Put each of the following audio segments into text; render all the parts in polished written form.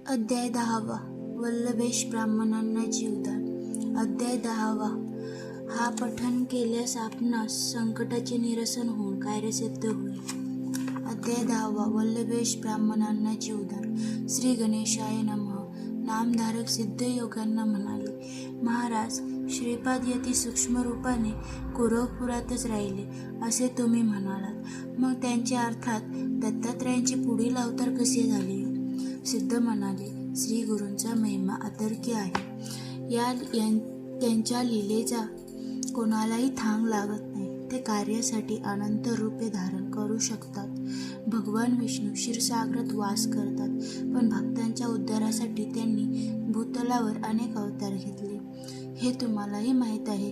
अध्याय 10वा. वल्लभेश ब्राह्मणांना जीवदान. अध्याय 10वा. हा पठन केल्यास आपणास संकटाचे निरसन होऊन कार्यसिद्ध होईल. अध्याय 10वा. वल्लभेश ब्राह्मणांना जीवदान. श्री गणेशाय नमः. नामधारक सिद्धयोग्यांना म्हणाले, महाराज, श्रीपाद यती सूक्ष्म रूपाने कुरवपुरातच राहिले असे तुम्ही म्हणालात, मग त्यांच्या अर्थात दत्तात्रयांचे पुढील अवतार कसे झाले? सिद्ध म्हणाले, श्री गुरूंचा महिमा अतर्क्य आहे. त्यांच्या लीलेचा कोणालाही थांग लागत नाही. ते कार्यासाठी अनंत रूपे धारण करू शकतात. भगवान विष्णू क्षीरसागरात वास करतात, पण भक्तांच्या उद्धारासाठी त्यांनी भूतलावर अनेक अवतार घेतले, हे तुम्हालाही माहीत आहे.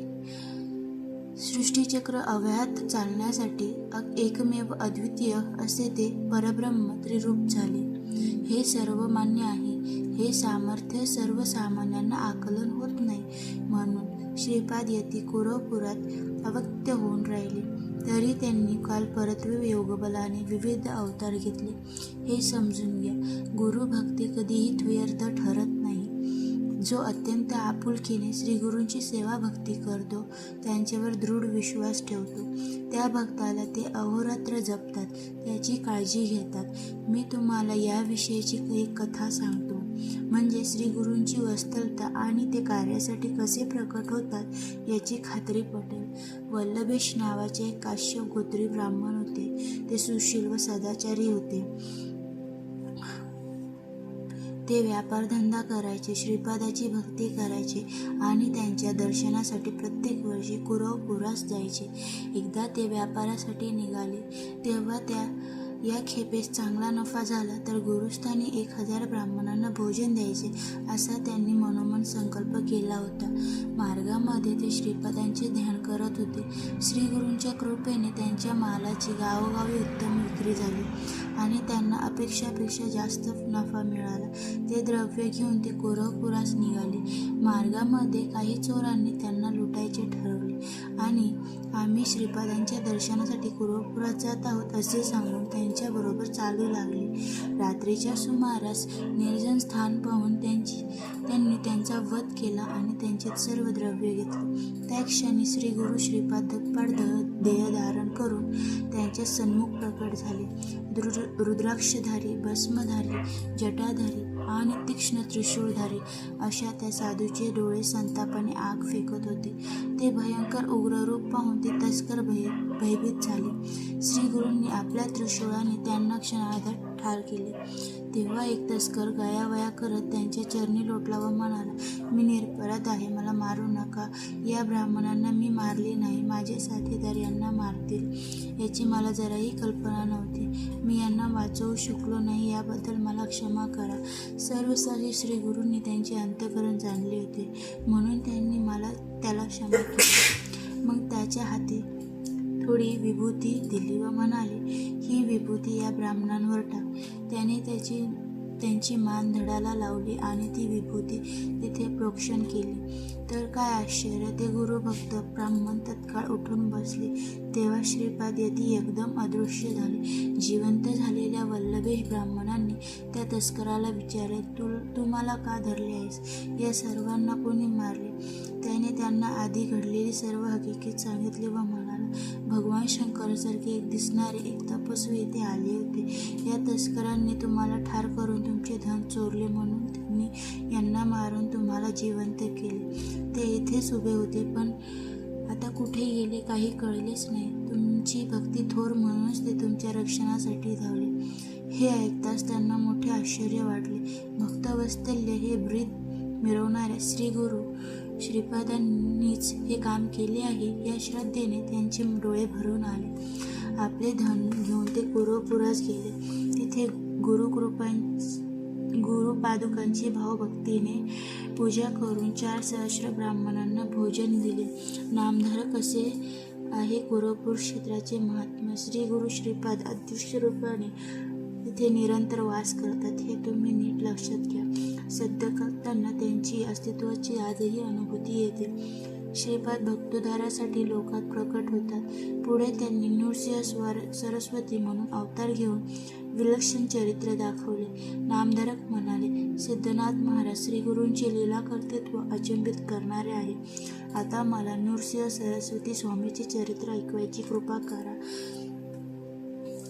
सृष्टीचक्र अव्याहत चालण्यासाठी एकमेव अद्वितीय असे ते परब्रह्म त्रिरूप झाले, हे सर्व मान्य आहे. हे सामर्थ्य सर्वसामान्यांना आकलन होत नाही. म्हणून श्रीपाद यती कुरवपुरात अव्यक्त होऊन राहिले, तरी त्यांनी काल परत्वे योगबलाने विविध अवतार घेतले, हे समजून घ्या. गुरुभक्ती कधीही व्यर्थ ठरत नाही. जो अत्यंत आपुलकीने श्रीगुरूंची सेवा भक्ती करतो, त्यांच्यावर दृढ विश्वास ठेवतो, त्या भक्ताला ते अहोरात्र जपतात, त्याची काळजी घेतात. मी तुम्हाला याविषयीची एक कथा सांगतो, म्हणजे श्रीगुरूंची वत्सलता आणि ते कार्यासाठी कसे प्रकट होतात याची खात्री पटेल. वल्लभेश नावाचे एक काश्यप गोत्री ब्राह्मण होते. ते सुशील व सदाचारी होते. ते व्यापारधंदा करायचे, श्रीपादाची भक्ती करायचे आणि त्यांच्या दर्शनासाठी प्रत्येक वर्षी कुरवपुरास जायचे. एकदा ते व्यापारासाठी निघाले, तेव्हा या खेपेस चांगला नफा झाला तर गुरुस्थानी 1000 ब्राह्मणांना भोजन द्यायचे असा त्यांनी मनोमन संकल्प केला होता. मार्गामध्ये ते श्रीपादांचे ध्यान करत होते. श्रीगुरूंच्या कृपेने त्यांच्या मालाची गावोगावी उत्तम विक्री झाली आणि त्यांना अपेक्षापेक्षा जास्त नफा मिळाला. ते द्रव्य घेऊन ते कुरवपुरास निघाले. मार्गामध्ये काही चोरांनी त्यांना लुटायचे ठरवले आणि आम्ही श्रीपादांच्या दर्शनासाठी कुरवपुरात जात आहोत असे सांगून त्यांच्याबरोबर चालू लागले. रात्रीच्या सुमारास निर्जन स्थान पाहून त्यांनी त्यांचा वध केला आणि त्यांचे सर्व द्रव्य घेतले. त्या क्षणी श्रीगुरू श्रीपाद धप्पाड देह धारण करून त्यांच्या सन्मुख प्रकट झाले. रुद्राक्षधारी, भस्मधारी, जटाधारी आणि तीक्ष्ण त्रिशूळधारी अशा त्या साधूचे डोळे संतापाने आग फेकत होते. ते भयंकर उग्र रूप पाहून ते तस्कर भयभीत झाले. श्रीगुरूंनी आपल्या त्रिशूळाने त्यांना क्षणार्धात ठार केले. तेव्हा एक तस्कर गयावया करत त्यांच्या चरणी लोटला व म्हणाला, मी निरपराध आहे, मला मारू नका. या ब्राह्मणांना मी मारले नाही, माझे साथीदार यांना मारतील याची मला जराही कल्पना नव्हती. मी यांना वाचवू शकलो नाही, याबद्दल मला क्षमा करा. सर्व काही श्रीगुरूंनी त्यांचे अंतःकरण जाणले होते, म्हणून त्यांनी त्याला क्षमा केली. मग त्याच्या हाती थोडी विभूती दिली व म्हणाले, ही विभूती या ब्राह्मणांवर टाक. त्याने त्यांची मान धडाला लावली आणि ती विभूती तिथे प्रोक्षण केली. तर काय आश्चर्य, ते गुरुभक्त ब्राह्मण तत्काळ उठून बसले. तेव्हा श्रीपाद यती एकदम अदृश्य झाले. जिवंत झालेल्या वल्लभेश ब्राह्मणांनी त्या तस्कराला विचारले, तू मला का धरले आहेस? या सर्वांना कोणी मारले? त्याने त्यांना आधी घडलेली सर्व हकीकत सांगितली व म्हणाला, भगवान शंकरासारखे दिसणारे एक तपस्वी येथे आले होते. या तस्करांनी तुम्हाला ठार करून तुमचे धन चोरले, म्हणून त्यांनी यांना मारून तुम्हाला जिवंत केले. ते येथेच उभे होते, पण आता कुठे गेले काही कळलेच नाही. तुमची भक्ती थोर म्हणूनच ते तुमच्या रक्षणासाठी धावले. हे ऐकताच त्यांना मोठे आश्चर्य वाटले. भक्तवत्सल्य हे ब्रीद मिरवणाऱ्या श्रीगुरू श्रीपादांनीच हे काम केले आहे या श्रद्धेने त्यांचे डोळे भरून आले. आपले धन घेऊन ते कुरवपुरास गेले. तिथे गुरुपादुकांची भावभक्तीने पूजा करून 4 सहस्र ब्राह्मणांना भोजन दिले. नामधारक असे आहे कुरवपूर क्षेत्राचे महात्म्य. श्रीगुरू श्रीपाद अदृश्य रूपाने तिथे निरंतर वास करतात, हे तुम्ही नीट लक्षात घ्या. सध्या करताना त्यांची अस्तित्वाची आजही अनुभूती येते. श्रीपाद भक्तोद्धारासाठी लोकात प्रकट होतात. पुढे त्यांनी नृसिंह सरस्वती म्हणून अवतार घेऊन विलक्षण चरित्र दाखवले. नामधारक म्हणाले, सिद्धनाथ महाराज श्री गुरूंचे लीला कर्तृत्व अचंबित करणारे आहे. आता मला नृसिंह सरस्वती स्वामीचे चरित्र ऐकवायची कृपा करा.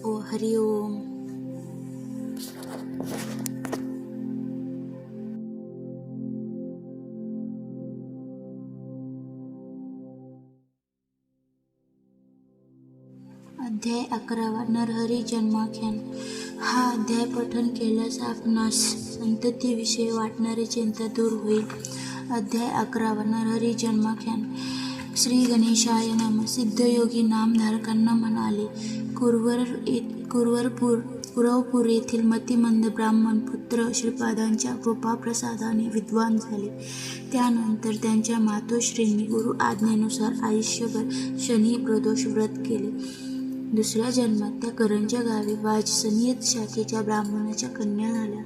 ओ हरि ओम. अध्याय 11 नरहरी जन्माख्यान. हा अध्याय पठन केल्यास आपणास संततीविषयी वाटणारी चिंता दूर होईल. अध्याय 11 नरहरी जन्माख्यान. श्री गणेशाय नमः. सिद्धयोगी नामधारकांना म्हणाले, कुरवपूर येथील मतिमंद ब्राह्मण पुत्र श्रीपादांच्या कृपाप्रसादाने विद्वान झाले. त्यानंतर त्यांच्या मातोश्रींनी गुरु आज्ञेनुसार आयुष्यभर शनी प्रदोष व्रत केले. दुसऱ्या जन्मात त्या करंजा गावी वाजसनियत शाखेच्या ब्राह्मणाच्या कन्या झाल्या.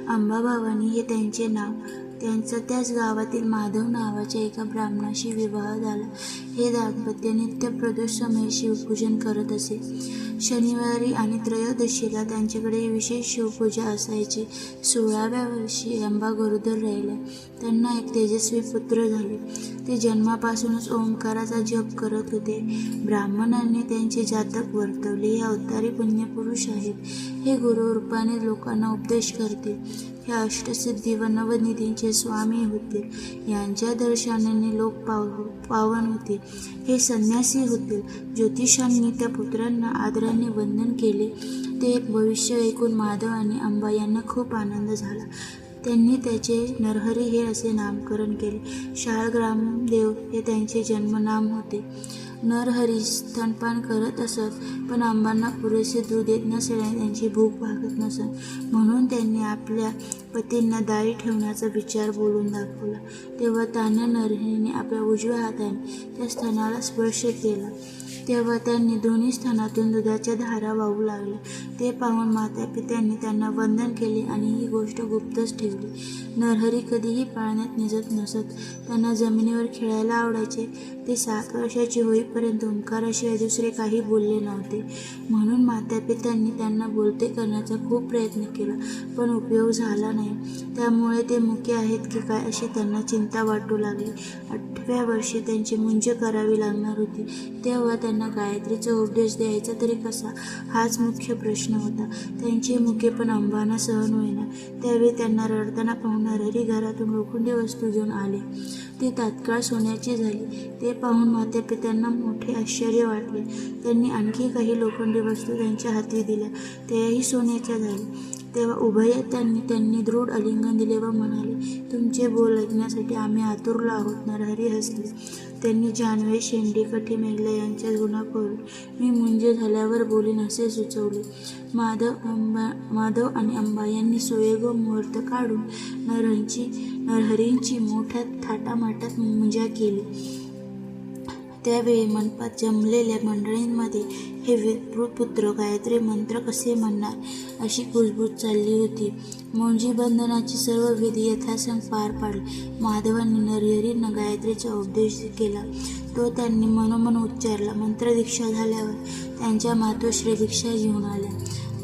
अंबाभवानी हे त्यांचे नाव. त्यांचा त्याच गावातील माधव नावाच्या एका ब्राह्मणाशी विवाह झाला. हे दाम्पत्य नित्य प्रदोष समय शिवपूजन करत असे. शनिवारी आणि त्रयोदशीला त्यांच्याकडे विशेष शिवपूजा असायची. 16व्या वर्षी अंबा गरोदर राहिल्या. त्यांना एक तेजस्वी पुत्र झाले. ते जन्मापासूनच ओंकाराचा जप करत होते. ब्राह्मणांनी त्यांचे जातक वर्तवले. हे अवतारी पुण्यपुरुष आहेत. हे गुरु रूपाने लोकांना उपदेश करतील. हे अष्टसिद्धी व नवनिधींचे स्वामी होतील. यांच्या दर्शनाने लोक पावन होतील. हे संन्यासी होतील. ज्योतिषांनी त्या पुत्रांना आदराने वंदन केले. ते भविष्य ऐकून माधव आणि अंबा यांना खूप आनंद झाला. त्यांनी त्याचे नरहरी हे असे नामकरण केले. शाळग्रामदेव हे त्यांचे जन्मनाम होते. नरहरी स्तनपान करत असत, पण अंबांना पुरेसे दूध येत नसल्याने त्यांची भूक भागत नसत. म्हणून त्यांनी आपल्या पतींना दाई ठेवण्याचा विचार बोलून दाखवला. तेव्हा तान्ह्या नरहरीने आपल्या उजव्या हाताने त्या स्तनाला स्पर्श केला. तेव्हा त्यांनी दोन्ही स्तनातून दुधाच्या धारा वाहू लागल्या. ते पाहून मातापित्यांनी त्यांना वंदन केले आणि ही गोष्ट गुप्तच ठेवली. नरहरी कधीही पाळण्यात निजत नसत. त्यांना जमिनीवर खेळायला आवडायचे. ते 7 वर्षाचे होईपर्यंत ओंकाराशिवाय दुसरे काही बोलले नव्हते. म्हणून मातापित्यांनी त्यांना बोलते करण्याचा खूप प्रयत्न केला, पण उपयोग झाला नाही. त्यामुळे ते मुके आहेत की काय अशी त्यांना चिंता वाटू लागली. 8व्या वर्षी त्यांची मुंज करावी लागणार होती. तेव्हा त्यांना गायत्रीचा उपदेश द्यायचा तरी कसा, हाच मुख्य प्रश्न होता. त्यांची मुके पण अंबांना सहन होईना. त्यावेळी त्यांना रडताना पाहून नरहरी घरातून लोखंडी वस्तू घेऊन आले. ती तात्काळ सोन्याची झाली. ते पाहून मातापित्यांना मोठे आश्चर्य वाटले. त्यांनी आणखी काही लोखंडी वस्तू त्यांच्या हाती दिल्या. त्याही सोन्याच्या झाल्या. तेव्हा उभयतांनी त्यांनी दृढ आलिंगन दिले व म्हणाले, तुमचे बोल ऐकण्यासाठी आम्ही आतुरलो आहोत. नरहरी हसले. त्यांनी जानवे, शेंडी, कठी, मेघला यांच्या गुन्हा करून मी मुंज झाल्यावर बोलीन असे सुचवले. माधव आणि अंबा यांनी सुयोग्य मुहूर्त काढून नरहरींची मोठ्या थाटामाटात मुंजा केली. त्यावेळी मंडपात जमलेल्या मंडळींमध्ये हे विप्रुपुत्र गायत्री मंत्र कसे म्हणणार अशी कुजबूज चालली होती. मौंजी बंधनाचे सर्व विधी यथासंग पार पाडले. माधवांनी नरहरींना गायत्रीचा उपदेश केला. तो त्यांनी मनोमन उच्चारला. मंत्रदीक्षा झाल्यावर त्यांच्या मातोश्री भिक्षा घेऊन आल्या.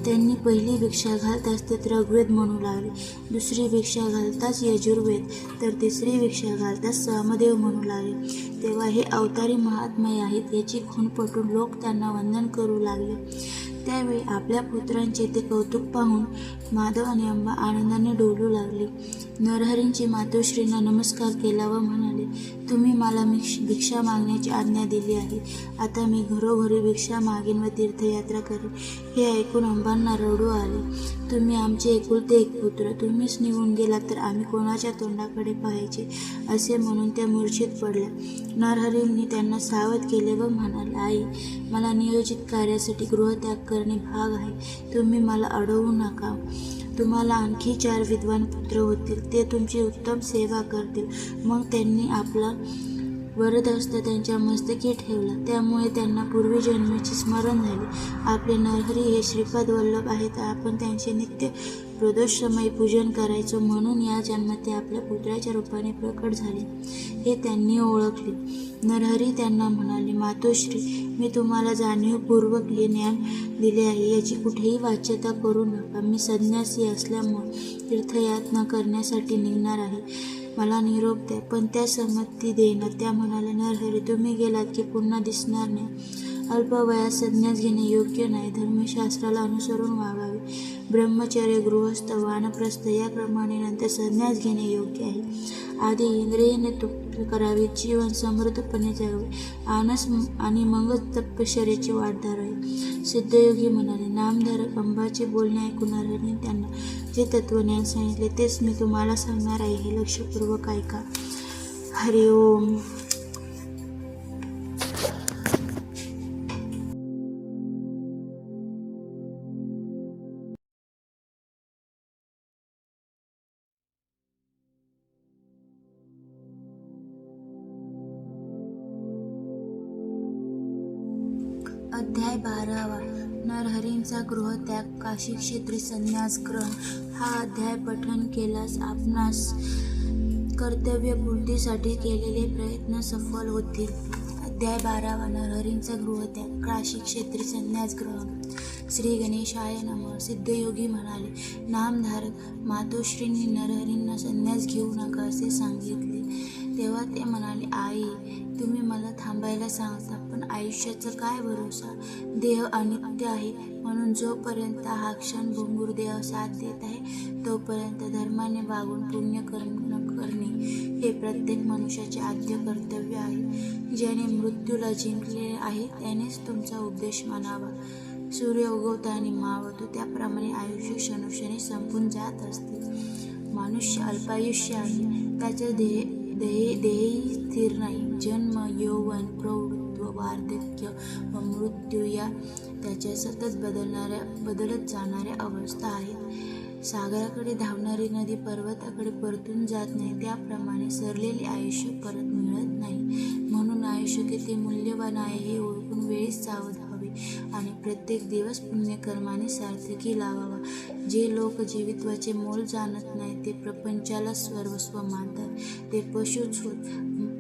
त्यांनी पहिली भिक्षा घालताच ते ऋग्वेद म्हणू लागले. दुसरी भिक्षा घालताच यजुर्वेद, तर तिसरी भिक्षा घालताच सामदेव म्हणू लागले. तेव्हा हे अवतारी महात्मे आहेत याची खूण पटून लोक त्यांना वंदन करू लागले. त्यावेळी आपल्या पुत्रांचे ते कौतुक पाहून माधव आणि अंबा आनंदाने डोलू लागले. नरहरींची मातोश्रींना नमस्कार केला व म्हणाले, तुम्ही मला भिक्षा मागण्याची आज्ञा दिली आहे. आता मी घरोघरी भिक्षा मागेन व तीर्थयात्रा करेन. हे ऐकून अंबांना रडू आले. तुम्ही आमचे एकुलते एक पुत्र, तुम्हीच निघून गेलात तर आम्ही कोणाच्या तोंडाकडे पाहायचे असे म्हणून त्या मूर्छित पडल्या. नरहरींनी त्यांना सावध केले व म्हणाले, आई, मला नियोजित कार्यासाठी गृहत्याग करणे भाग आहे. तुम्ही मला अडवू नका. तुम्हाला आणखी 4 विद्वान पुत्र होतील. ते तुमची उत्तम सेवा करतील. मग त्यांनी आपला वरदहस्त त्यांच्या मस्तकी ठेवला. त्यामुळे त्यांना पूर्वजन्मीचे स्मरण झाले. आपले नरहरी हे श्रीपाद वल्लभ आहेत. आपण त्यांचे नित्य प्रदोषमयी पूजन करायचो. म्हणून या जन्मात ते आपल्या पुत्राच्या रूपाने प्रकट झाले. हे त्यांनी ओळखले. नरहरी त्यांना म्हणाले, मातोश्री, मी तुम्हाला जाणीवपूर्वक हे ज्ञान दिले आहे, याची कुठेही वाच्यता करू नका. मी संन्यासी असल्यामुळे तीर्थयात्रा करण्यासाठी निघणार आहे. मला निरोप द्या. पण त्या संमती देईना. त्या म्हणाल्या, नरहरी, तुम्ही गेलात की पुन्हा दिसणार नाही. अल्प वयात संन्यास घेणे योग्य नाही. धर्मशास्त्राला अनुसरून वागावे. ब्रह्मचर्य, गृहस्थ, वानप्रस्थ या क्रमाने नंतर संन्यास घेणे योग्य आहे. आधी इंद्रियने तुप्त करावी, जीवन समृद्धपणे जगावे आणि मगच तपश्चर्येची वाट धरावी. सिद्धयोगी म्हणाले. नामधारक अंबाचे बोलणे ऐकून नरहरीने त्यांना जे तत्वज्ञान सांगितले तेच मी तुम्हाला सांगणार आहे. हे लक्षपूर्वक ऐका. हरि ओम. अध्याय 12. नरहरींचा गृहत्याग, काशी क्षेत्री संन्यास ग्रहण. हा अध्याय पठन केल्यास आपणास कर्तव्यपूर्तीसाठी केलेले प्रयत्न सफल होतील. अध्याय 12. नरहरींचा गृहत्याग, काशी क्षेत्री संन्यास ग्रहण. श्री गणेशाय नमः. सिद्धयोगी म्हणाले, नामधारक मातोश्रींनी नरहरींना संन्यास घेऊ नका असे सांगितले. तेव्हा ते म्हणाले, आई, तुम्ही मला थांबायला सांगता, पण आयुष्याचा काय भरोसा? देह अनित्य आहे, म्हणून जोपर्यंत हा क्षण भंगुर देह साथ देत आहे तोपर्यंत धर्माने वागून पुण्यकर्म करणे हे प्रत्येक मनुष्याचे आद्य कर्तव्य आहे. ज्याने मृत्यूला जिंकले आहे त्यानेच तुमचा उपदेश मानावा. सूर्य उगवतो आणि मावळतो त्याप्रमाणे आयुष्य क्षणोक्षणी संपून जात असते. मनुष्य अल्पायुष्य आहे, त्याच्या देहही स्थिर नाही. जन्म, यौवन, प्रौढत्व, वार्धक्य व मृत्यू या त्याच्या सतत बदलत जाणाऱ्या अवस्था आहेत. सागराकडे धावणारी नदी पर्वताकडे परतून जात नाही, त्याप्रमाणे सरलेले आयुष्य परत मिळत नाही. म्हणून आयुष्य किती मूल्यवान आहे हे ओळखून वेळीच सावध व्हावे आणि प्रत्येक दिवस पुण्यकर्माने सार्थकी लावावा. जे लोक जीवित्वाचे मोल जाणत नाही ते प्रपंचाला सर्वस्व मानतात. ते पशुच होत.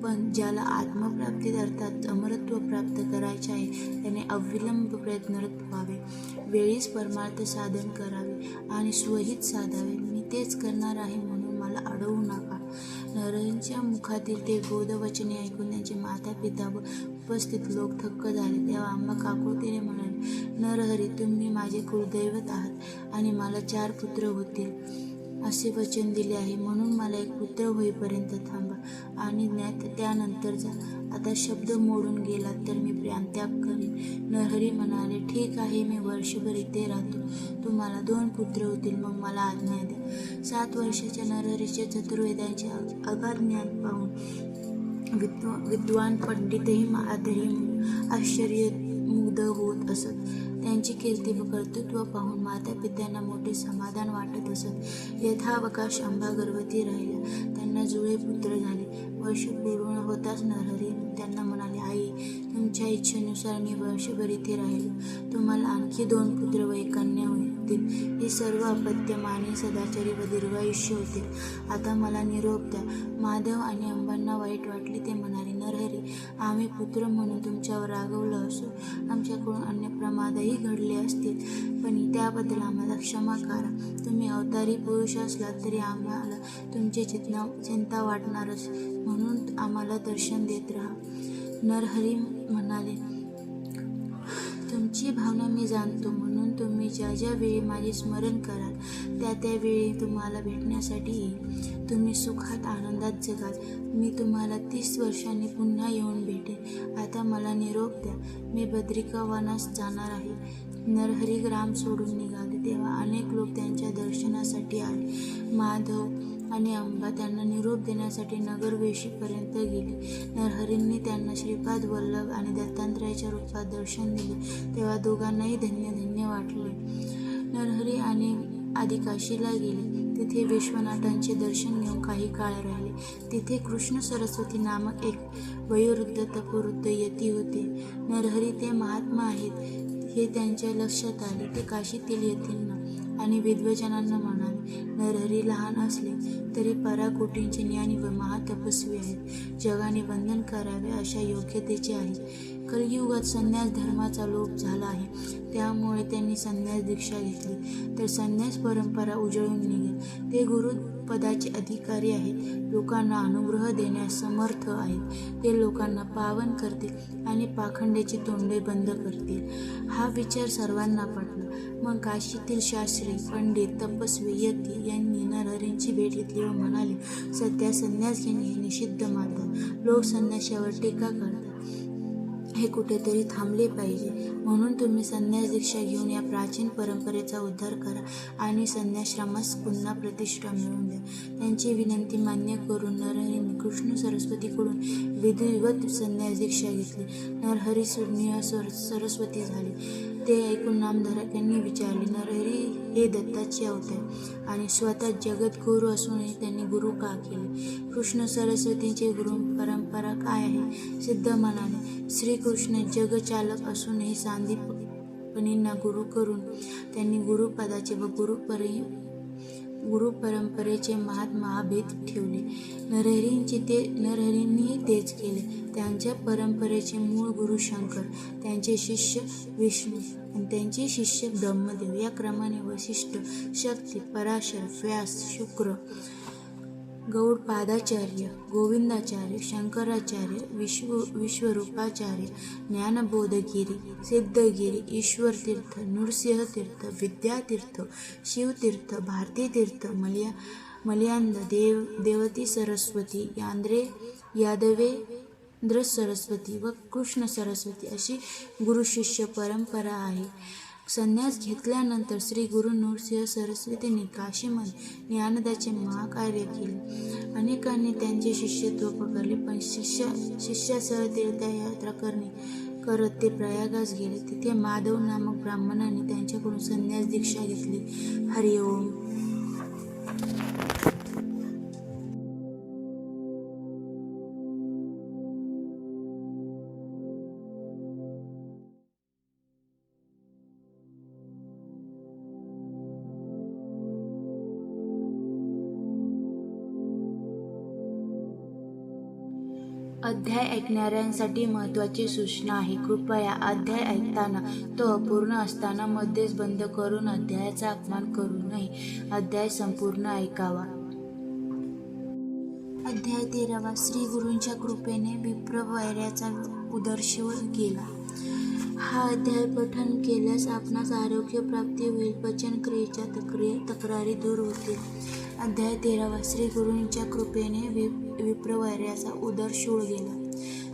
पण ज्याला आत्मप्राप्ती अर्थात अमरत्व प्राप्त करायचे आहे त्याने अविलंब प्रयत्नरत व्हावे. वेळीच परमार्थ साधन करावे आणि स्वहित साधावे. मी तेच करणार आहे, म्हणून मला अडवू नका. नरहरींच्या मुखातील ते बोधवचने ऐकून त्यांचे माता पिता व उपस्थित लोक थक्क झाले. तेव्हा अंबा काकुळतीने म्हणाले, नरहरी, तुम्ही माझे कुलदैवत आहात आणि मला 4 पुत्र होतील असे वचन दिले आहे, म्हणून मला एक पुत्र होईपर्यंत थांबा आणि त्यानंतर जा. आता शब्द मोडून गेलात तर मी प्राणत्याग करेन. नरहरी म्हणाले, ठीक आहे, मी वर्षभर इथे राहतो. तुम्हाला 2 पुत्र होतील, मग मला आज्ञा द्या. 7 वर्षाच्या नरहरीचे चतुर्वेदांचे अगाध ज्ञान पाहून विद्वान पंडितही आश्चर्यमुग्ध होत असत. त्यांची कीर्ती व कर्तृत्व पाहून माता पित्यांना मोठे समाधान वाटत असत. यथावकाश अंबा गर्भवती राहिल्या. त्यांना जुळे पुत्र झाले. वर्ष पूर्ण होताच नरहरी त्यांना म्हणाले, आई, तुमच्या इच्छेनुसार मी वर्षभर इथे राहिलो. तुम्हाला आणखी 2 पुत्र व 1 कन्या होतील. हे सर्व अपत्यमानी, सदाचारी व दीर्घायुष्य होतील. आता मला निरोप द्या. माधव आणि अंबांना वाईट वाटले. ते म्हणाले, नरहरी, आम्ही पुत्र म्हणून तुमच्यावर रागवलं असो, आमच्याकडून अन्य प्रमादही घडले असतील, पण त्याबद्दल आम्हाला क्षमा करा. तुम्ही अवतारी पुरुष असलात तरी आम्हाला तुमची चिंता वाटणारच, म्हणून आम्हाला दर्शन देत राहा. नरहरी म्हणाले, तुमची भावना मी जाणतो, म्हणून तुम्ही ज्या ज्या वेळी माझे स्मरण कराल त्या वेळी तुम्हाला भेटण्यासाठी येईल. तुम्ही सुखात आनंदात जगाल. मी तुम्हाला 30 वर्षांनी पुन्हा येऊन भेटेन. आता मला निरोप द्या. मी बद्रिकावनास जाणार आहे. नरहरी ग्राम सोडून निघाले तेव्हा अनेक लोक त्यांच्या दर्शनासाठी आले. माधव आणि अंबा त्यांना निरोप देण्यासाठी नगरवेशीपर्यंत गेले. नरहरींनी त्यांना श्रीपाद वल्लभ आणि दत्तात्रयाच्या रूपात दर्शन दिले तेव्हा दोघांनाही धन्य धन्य वाटले. नरहरी आणि आधी काशीला गेले. तिथे विश्वनाथांचे दर्शन घेऊन काही काळ राहिले. तिथे कृष्ण सरस्वती नामक एक वयोवृद्ध तपोवृद्ध यती होते. नरहरी ते महात्मा आहेत हे त्यांच्या लक्षात आले. ते काशीतील यतींना आणि विद्वजनांना म्हणाले, नरहरी लहान असले तरी पराकोटींचे ज्ञानी व महातपस्वी आहेत. जगाने वंदन करावे अशा योग्यतेचे आहेत. कलियुगात संन्यास धर्माचा लोप झाला आहे, त्यामुळे त्यांनी संन्यास दीक्षा घेतली तर संन्यास परंपरा उजळून निघेल. ते गुरुपदाचे अधिकारी आहेत, लोकांना अनुग्रह देण्यास समर्थ आहेत. ते लोकांना पावन करतील आणि पाखंडीची तोंडे बंद करतील. हा विचार सर्वांना पटला. मग काशीतील शास्त्री, पंडित, तपस्वी, यती यांनी नरहरींची भेट घेतली व म्हणाले, सध्या संन्यास घेणे हे निषिद्ध मानतात. लोक संन्यासावर टीका करतात. हे कुठेतरी थांबले पाहिजे. म्हणून तुम्ही संन्यास दीक्षा घेऊन या प्राचीन परंपरेचा उद्धार करा आणि संन्यासाश्रमास पुन्हा प्रतिष्ठा मिळवून द्या. त्यांची विनंती मान्य करून नरहरींनी कृष्ण सरस्वतीकडून विधिवत संन्यास दीक्षा घेतली. नरहरी सरस्वती झाले. ते ऐकून नामधारकांनी विचारले, नरहरी हे दत्ताचे अवतार आणि स्वतः जगद्गुरू असूनही त्यांनी गुरु का केले? कृष्ण सरस्वतींची गुरु परंपरा काय आहे? सिद्ध म्हणाले, श्रीकृष्ण जगचालक असूनही सांदीपनींना गुरु करून त्यांनी गुरुपदाचे व गुरुपरंपरेचे महाभेद ठेवले. नरहरींनीही तेच केले. त्यांच्या परंपरेचे मूळ गुरु शंकर, त्यांचे शिष्य विष्णू आणि त्यांचे शिष्य ब्रह्मदेव या क्रमाने वशिष्ठ, शक्ती, पराशर, व्यास, शुक्र, गौडपादाचार्य, गोविंदाचार्य, शंकराचार्य, विश्वरूपाचार्य, ज्ञानबोधगिरी, सिद्धगिरी, ईश्वरतीर्थ, नृसिंहतीर्थ, विद्यातीर्थ, शिवतीर्थ, भारतीतीर्थ, मलयांद, देवती सरस्वती, यादवेंद्र सरस्वती व कृष्ण सरस्वती अशी गुरुशिष्य परंपरा आहे. संन्यास घेतल्यानंतर श्री गुरु नृसिंह सरस्वतींनी काशीमध्ये ज्ञानदाचे महाकार्य केले. अनेकांनी त्यांचे शिष्यत्व पकडले, पण शिष्यासह तीर्थयात्रा करत ते प्रयागास गेले. तिथे माधव नामक ब्राह्मणाने त्यांच्याकडून संन्यास दीक्षा घेतली. हरि ओम. अध्याय ऐकणाऱ्यांसाठी महत्त्वाची सूचना आहे. कृपया अध्याय ऐकताना तो अपूर्ण असताना मध्येच बंद करून अध्यायाचा अपमान करू नये. अध्याय संपूर्ण ऐकावा. अध्याय 13. श्री गुरूंच्या कृपेने विप्रवैराचा उदरशोध केला. हा अध्याय पठन केल्यास आपणास आरोग्य प्राप्ती होईल. पचनक्रियेच्या तक्रारी दूर होतील. अध्याय 13. श्री गुरूंच्या कृपेने विप्रवैराचा उदरशोध गेला.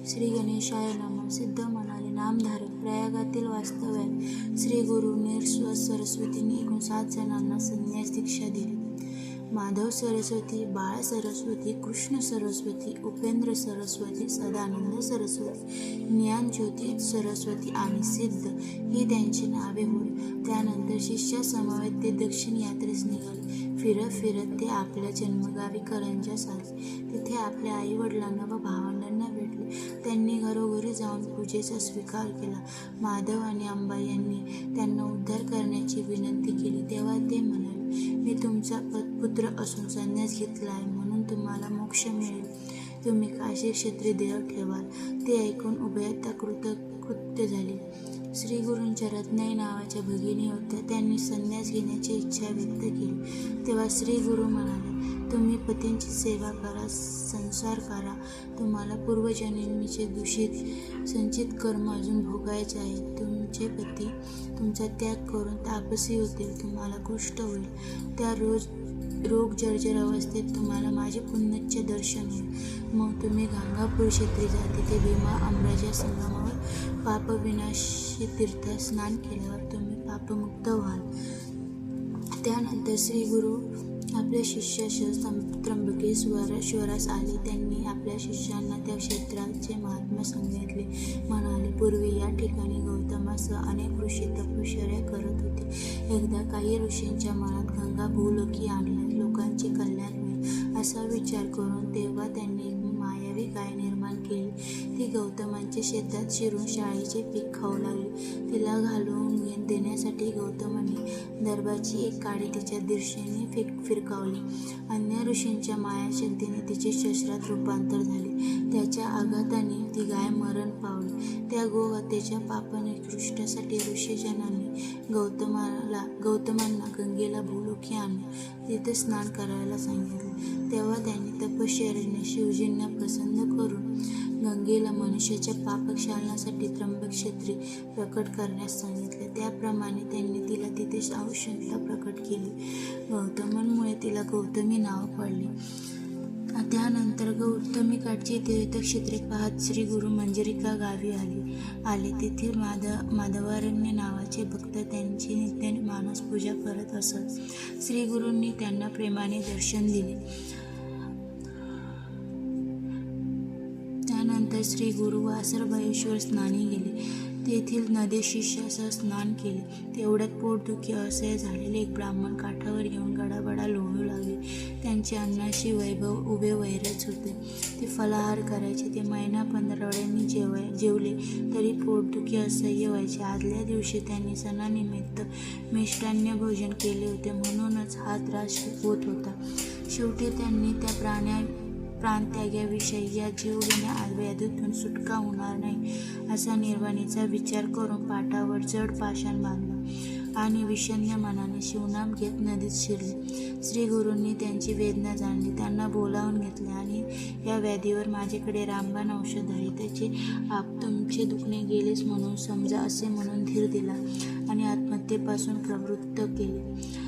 श्री गणेशाय नमः. सिद्ध म्हणाले, नामधारक, प्रयागातील वास्तव्यात श्री गुरु नृसिंह सरस्वतींनी एकूण 7 जणांना संन्यास दीक्षा दिली. माधव सरस्वती, बाळ सरस्वती, कृष्ण सरस्वती, उपेंद्र सरस्वती, सदानंद सरस्वती, ज्ञानज्योती सरस्वती आणि सिद्ध ही त्यांची नावे होय. त्यानंतर शिष्यासमवेत ते दक्षिण यात्रेस निघाले. फिरत ते आपल्या जन्मगावी करंजास आले. तिथे आपल्या आईवडिलांना व भावंडांना भेटले. त्यांनी घरोघरी जाऊन पूजेचा स्वीकार केला. माधव आणि अंबा यांनी त्यांना उद्धार करण्याची विनंती केली. तेव्हा ते म्हणाले, मी तुमचा पुत्र असून संन्यास घेतला आहे, म्हणून तुम्हाला मोक्ष मिळेल. तुम्ही काशी क्षेत्री देव ठेवाल. ते ऐकून उभयता कृत्य झाली. श्री गुरूंच्या रत्नाई नावाच्या भगिनी होत्या. त्यांनी संन्यास घेण्याची इच्छा व्यक्त केली. तेव्हा श्री गुरु म्हणाले, तुम्ही पतींची सेवा करा, संसार करा. तुम्हाला पूर्वजन्मीचे दूषित संचित कर्म अजून भोगायचे आहे. तुमचे पती तुमचा त्याग करून तापसी होतील. तुम्हाला कुष्ठ होईल. त्या रोग जर्जर अवस्थेत तुम्हाला माझे पुण्यचे दर्शन होईल. मग तुम्ही गाणगापूर क्षेत्री जा. तिथे भीमा अमराजा संगमावर पापविनाशी तीर्थात स्नान केल्यावर तुम्ही पापमुक्त व्हाल. त्यानंतर श्री गुरु आपल्या शिष्यासह त्र्यंबकेश्वरास आले. त्यांनी आपल्या शिष्यांना त्या क्षेत्राचे महात्म्य सांगितले. म्हणाले, पूर्वी या ठिकाणी गौतमासह अनेक ऋषी तपश्चर्या करत होते. एकदा काही ऋषींच्या मनात गंगा भूलोकी आणल्यास लोकांचे कल्याण होईल असा विचार करून तेव्हा त्यांनी एक मायावी गाय निर्माण केली. ती गौतमांच्या शेतात शिरून शाळेचे पीक खाऊ लागली. तिला घालून देण्यासाठी गौतमाने दर्भाची एक काडी तिच्या दिशेने फिरकावली. अन्य ऋषींच्या मायाशक्तीने तिचे शस्त्रात रूपांतर झाले. त्याच्या आघाताने ती गाय मरण पावली. त्या गोहत्येच्या पापनिकृष्टासाठी ऋषीजनांनी गौतमांना गंगेला भूलोकी आणून तिथे स्नान करायला सांगितले. तेव्हा त्यांनी तपश्चर्येने शिवजींना प्रसन्न करून गंगेला मनुष्याच्या पापक्षालनासाठी त्र्यंबकेश्वरी प्रकट करण्यास सांगितले. त्याप्रमाणे त्यांनी तिला तिथे औषधता प्रकट केली. गौतमांमुळे तिला गौतमी नाव पडले. त्यानंतर गौतमीकाठची तीर्थक्षेत्रे पाहत श्री गुरु मंजरिका गावी आले. तेथील माधवारण्य नावाचे भक्त त्यांची नित्य मानस पूजा करत असत. श्री गुरूंनी त्यांना प्रेमाने दर्शन दिले. त्यानंतर श्री गुरु वासरबाईश्वर स्नानी गेले. तेथील नदीत शिष्यासह स्नान केले. तेवढ्यात पोटदुखी असह्य झालेले एक ब्राह्मण काठावर येऊन गडाबडा लोळू लागले. त्यांचे अन्नाशी वैभव उभे वैरच होते. ते फलाहार करायचे. ते महिना 15 वेळांनी जेवले तरी पोटदुखी असह्य व्हायचे. आदल्या दिवशी त्यांनी सणानिमित्त मिष्टान्न भोजन केले होते, म्हणूनच हा त्रास होत होता. शेवटी त्यांनी त्या प्राणत्यागाविषयी या जीवघेण्या व्याधीतून सुटका होणार नाही असा निर्वाणीचा विचार करून पाटावर जड पाषाण बांधला आणि विषण्ण मनाने शिवनाम घेत नदीत शिरले. श्री गुरूंनी त्यांची वेदना जाणली. त्यांना बोलावून घेतले आणि या व्याधीवर माझ्याकडे रामबाण औषध आहे, त्याचे तुमचे दुखणे गेलेच म्हणून समजा असे म्हणून धीर दिला आणि आत्महत्येपासून प्रवृत्त केले.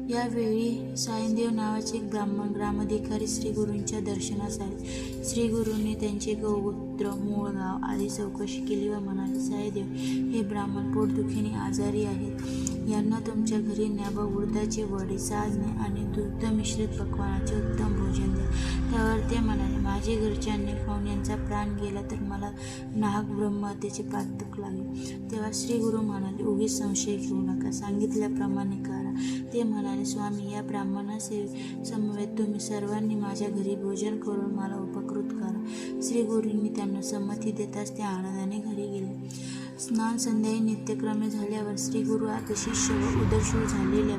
यावेळी सायनदेव नावाचे एक ब्राह्मण ग्रामाधिकारी श्री गुरूंच्या दर्शनास आले. श्री गुरूंनी त्यांचे गोत्र, मूळ गाव आदी चौकशी केली व म्हणाले, सायदेव, हे ब्राह्मण पोटदुखीने आजारी आहेत. यांना तुमच्या घरी न्या व उडदाचे वडे, साजणे आणि दुग्ध मिश्रित पक्वानाचे उत्तम भोजन द्या. त्यावर ते म्हणाले, माझे घरच्यांनी खाऊन यांचा प्राण गेला तर मला नाहक ब्रह्महत्येचे पातक लागले. तेव्हा श्री गुरु म्हणाले, उगीच संशय घेऊ नका, सांगितल्याप्रमाणे करा. ते म्हणाले, स्वामी, या ब्राह्मणास समवेत तुम्ही सर्वांनी माझ्या घरी भोजन करून मला उपकृत करा. श्री गुरूंनी त्यांना संमती देताच ते आनंदाने घरी गेले. स्नान संध्याही नित्यक्रमे झाल्यावर श्री गुरु आता शिष्य व उदरशूर झालेल्या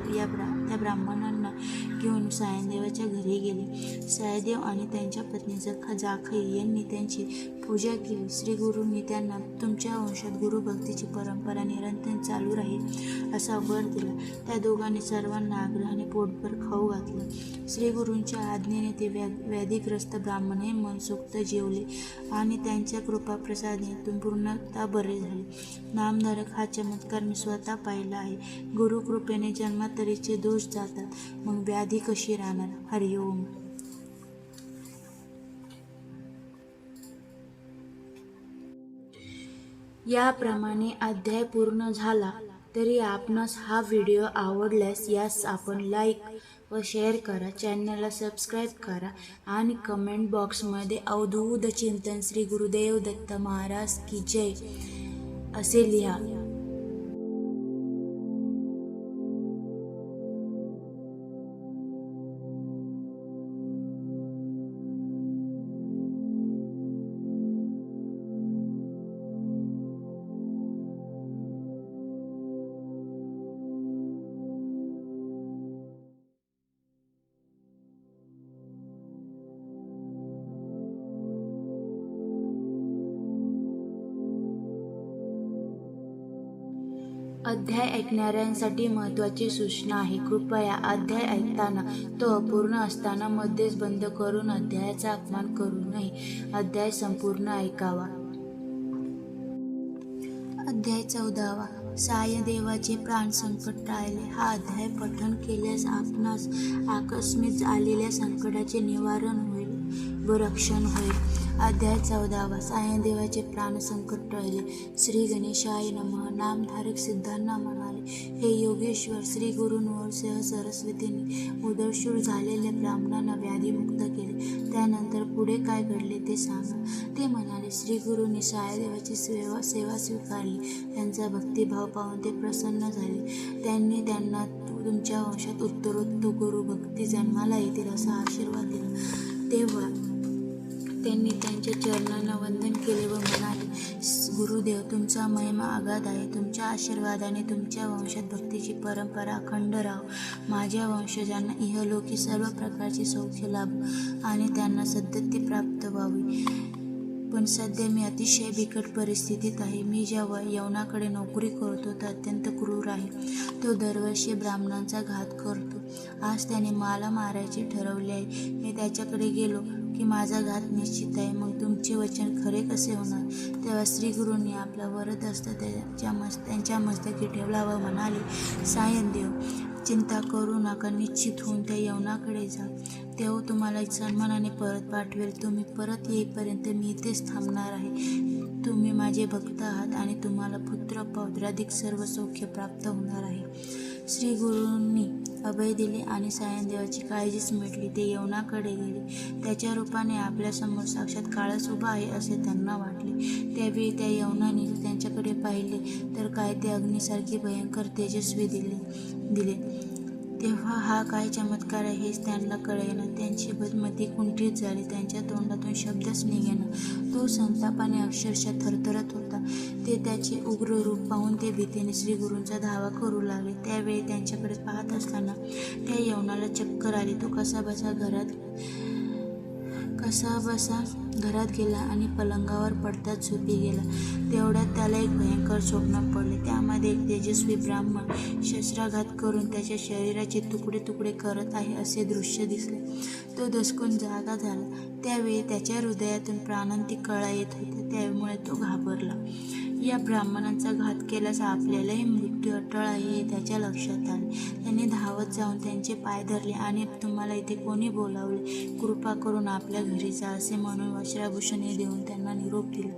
त्या ब्राह्मणांना घेऊन सायनदेवाच्या घरी गेले. सायदेव आणि त्यांच्या पत्नी जाखई यांनी त्यांची पूजा केली. श्री गुरूंनी त्यांना तुमच्या वंशात गुरुभक्तीची परंपरा निरंतर चालू राहील असा वर दिला. त्या दोघांनी सर्वांना आग्रहाने पोटभर खाऊ घातलं. श्री गुरूंच्या आज्ञेने ते व्याधीग्रस्त ब्राह्मणही मनसोक्त जेवले आणि त्यांच्या कृपाप्रसादाने पूर्णतः बरे झाले. नामधारक हा चमत्कार मी स्वतः पाहिला आहे. गुरुकृपेने जन्मांतरीचे दोष जातात, मग व्याधी कशी राहणार. हरिओम. याप्रमाणे अध्याय पूर्ण झाला. तरी आपणास हा व्हिडिओ आवडल्यास यास आपण लाईक व शेअर करा, चॅनलला सबस्क्राईब करा आणि कमेंट बॉक्समध्ये अवधूत चिंतन श्री गुरुदेव दत्त महाराज की जय असे लिहा. अध्याय ऐकणाऱ्यांसाठी महत्त्वाची सूचना आहे. कृपया अध्याय ऐकताना तो अपूर्ण असताना मध्येच बंद करून अध्यायाचा अपमान करू नये. अध्याय संपूर्ण ऐकावा. अध्याय 14. सायदेवाचे प्राणसंकट टाळले. हा अध्याय पठण केल्यास आपणास आकस्मिक आलेल्या संकटाचे निवारण होईल व रक्षण होईल. अध्याय 14. सायदेवाचे प्राणसंकट टळले. श्री गणेशाय नमः. नामधारक सिद्धांना म्हणाले, हे योगेश्वर, श्री गुरूंवर सरस्वतीने उदरशूर झालेल्या ब्राह्मणांना व्याधीमुक्त केले. त्यानंतर पुढे काय घडले ते सांगा. ते म्हणाले, श्री गुरूंनी सायदेवाची सेवा स्वीकारली. त्यांचा भक्तिभाव पाहून ते प्रसन्न झाले. त्यांनी त्यांना तुमच्या वंशात उत्तरोत्तर गुरु भक्ती जन्माला येतील असा आशीर्वाद दिला. त्यांनी त्यांच्या चरणांना वंदन केले व म्हणाले, गुरुदेव, तुमचा महिमा अगाध आहे. तुमच्या आशीर्वादाने तुमच्या वंशात भक्तीची परंपरा अखंड राहो. माझ्या वंशजांना इहलोकी सर्व प्रकारचे सौख्य लाभो आणि त्यांना सद्गती प्राप्त व्हावी. पण सध्या मी अतिशय बिकट परिस्थितीत आहे. मी ज्या यवनाकडे नोकरी करतो तो अत्यंत क्रूर आहे. तो दरवर्षी ब्राह्मणांचा घात करतो. आज त्याने मला मारायचे ठरवले आहे. मी त्याच्याकडे गेलो की माझा घात निश्चित आहे. मग तुमचे वचन खरे कसे होणार? तेव्हा श्रीगुरूंनी आपला वरदहस्त त्यांच्या मस्तकी ठेवला व म्हणाले, सायनदेव, चिंता करू नका. निश्चित होऊन त्या यवनाकडे जा. तेव्हा तुम्हाला सन्मानाने परत पाठवेल. तुम्ही परत येईपर्यंत मी इथेच थांबणार आहे. तुम्ही माझे भक्त आहात आणि तुम्हाला पुत्र पौत्राधिक सर्व सौख्य प्राप्त होणार आहे. श्री गुरूंनी अभय दिले आणि सायनदेवाची काळजीच मिटली. ते यवनाकडे गेले. त्याच्या रूपाने आपल्यासमोर साक्षात काळच उभा आहे असे त्यांना वाटले. त्यावेळी त्या यवनाने त्यांच्याकडे पाहिले तर काय ते अग्नीसारखे भयंकर तेजस्वी दिले. तेव्हा हा काय चमत्कार आहे हेच त्यांना कळेना. त्यांची बदमती कुंठित झाली. त्यांच्या तोंडातून शब्दच निघेना. तो संतापाने अक्षरशः थरथरत होता. ते त्याचे उग्र रूप पाहून ते भीतीने श्रीगुरूंचा धावा करू लागले. त्यावेळी त्यांच्याकडे पाहत असताना त्या यवनाला चक्कर आली. तो कसाबसा घरात गेला आणि पलंगावर पडताच झोपी गेला. तेवढ्यात त्याला एक भयंकर स्वप्न पडले. त्यामध्ये एक तेजस्वी ब्राह्मण शस्त्राघात करून त्याच्या शरीराचे तुकडे तुकडे करत आहे असे दृश्य दिसले. तो दचकून जागा झाला. त्यावेळी त्याच्या हृदयातून प्राणांतिक कळा येत होत्या. त्यामुळे तो घाबरला. या ब्राह्मणांचा घात केल्यास आपल्यालाही मृत्यू अटळ आहे हे त्याच्या लक्षात आले. त्याने धावत जाऊन त्यांचे पाय धरले आणि तुम्हाला इथे कोणी बोलावले? कृपा करून आपल्या घरी जा असे म्हणून वस्त्राभूषणे देऊन त्यांना निरोप दिला.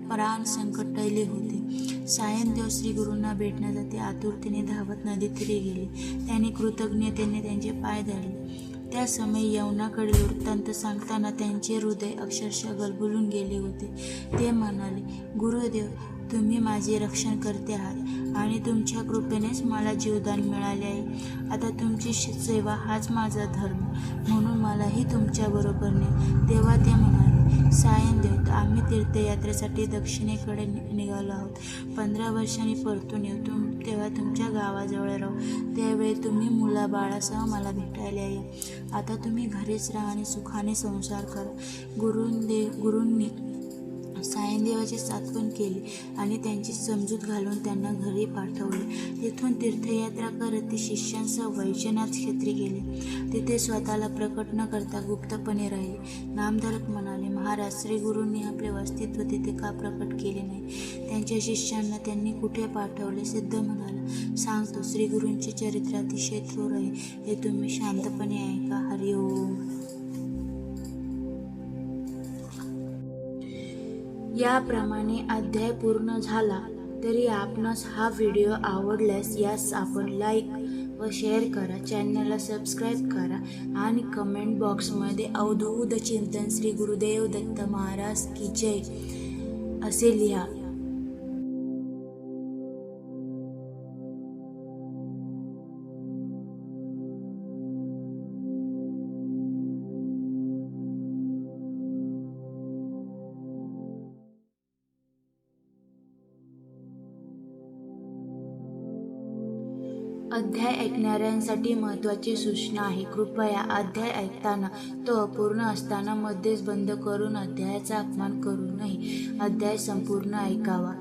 प्राण संकट टळले होते. सायनदेव श्रीगुरूंना भेटण्यासाठी आतुरतेने धावत नदीतीरी गेले. त्यांनी कृतज्ञतेने त्यांचे पाय धरले. त्या समयी यवनाकडे वृत्तांत सांगताना त्यांचे हृदय अक्षरशः गलबलून गेले होते. ते म्हणाले, गुरुदेव, तुम्ही माझे रक्षण करते आहात आणि तुमच्या कृपेनेच मला जीवदान मिळाले आहे. आता तुमची सेवा हाच माझा धर्म, म्हणून मलाही तुमच्याबरोबर ने. तेव्हा ते म्हणाले, सायनदेव, आम्ही तीर्थयात्रेसाठी दक्षिणेकडे निघालो आहोत. 15 वर्षांनी परतून येऊ. तेव्हा तुमच्या गावाजवळ राहू. त्यावेळी तुम्ही मुलाबाळासह मला भेटायला या. आता तुम्ही घरीच राहा आणि सुखाने संसार करा. गुरूंनी सायनदेवाची सात्वन केली आणि त्यांची समजूत घालून त्यांना घरी पाठवले. तिथून तीर्थयात्रा करत ते शिष्यांसह वैजनाथ क्षेत्री गेले. तिथे स्वतःला प्रकट न करता गुप्तपणे राहिले. नामधारक म्हणाले, महाराज, श्रीगुरूंनी आपले अस्तित्व तिथे का प्रकट केले नाही? त्यांच्या शिष्यांना त्यांनी कुठे पाठवले? सिद्ध म्हणाला, सांगतो. श्रीगुरूंचे चरित्र अतिशय थोर आहे. हे तुम्ही शांतपणे ऐका. हरिओम. याप्रमाणे अध्याय पूर्ण झाला. तरी आपणास हा व्हिडिओ आवडल्यास यास आपण लाईक व शेअर करा. चॅनलला सबस्क्राईब करा आणि कमेंट बॉक्समध्ये अवधूत चिंतन श्री गुरुदेव दत्त महाराज की जय असे लिहा. अध्याय ऐकणाऱ्यांसाठी महत्त्वाची सूचना आहे. कृपया अध्याय ऐकताना तो अपूर्ण असताना मध्येच बंद करून अध्यायाचा अपमान करू नये. अध्याय संपूर्ण ऐकावा.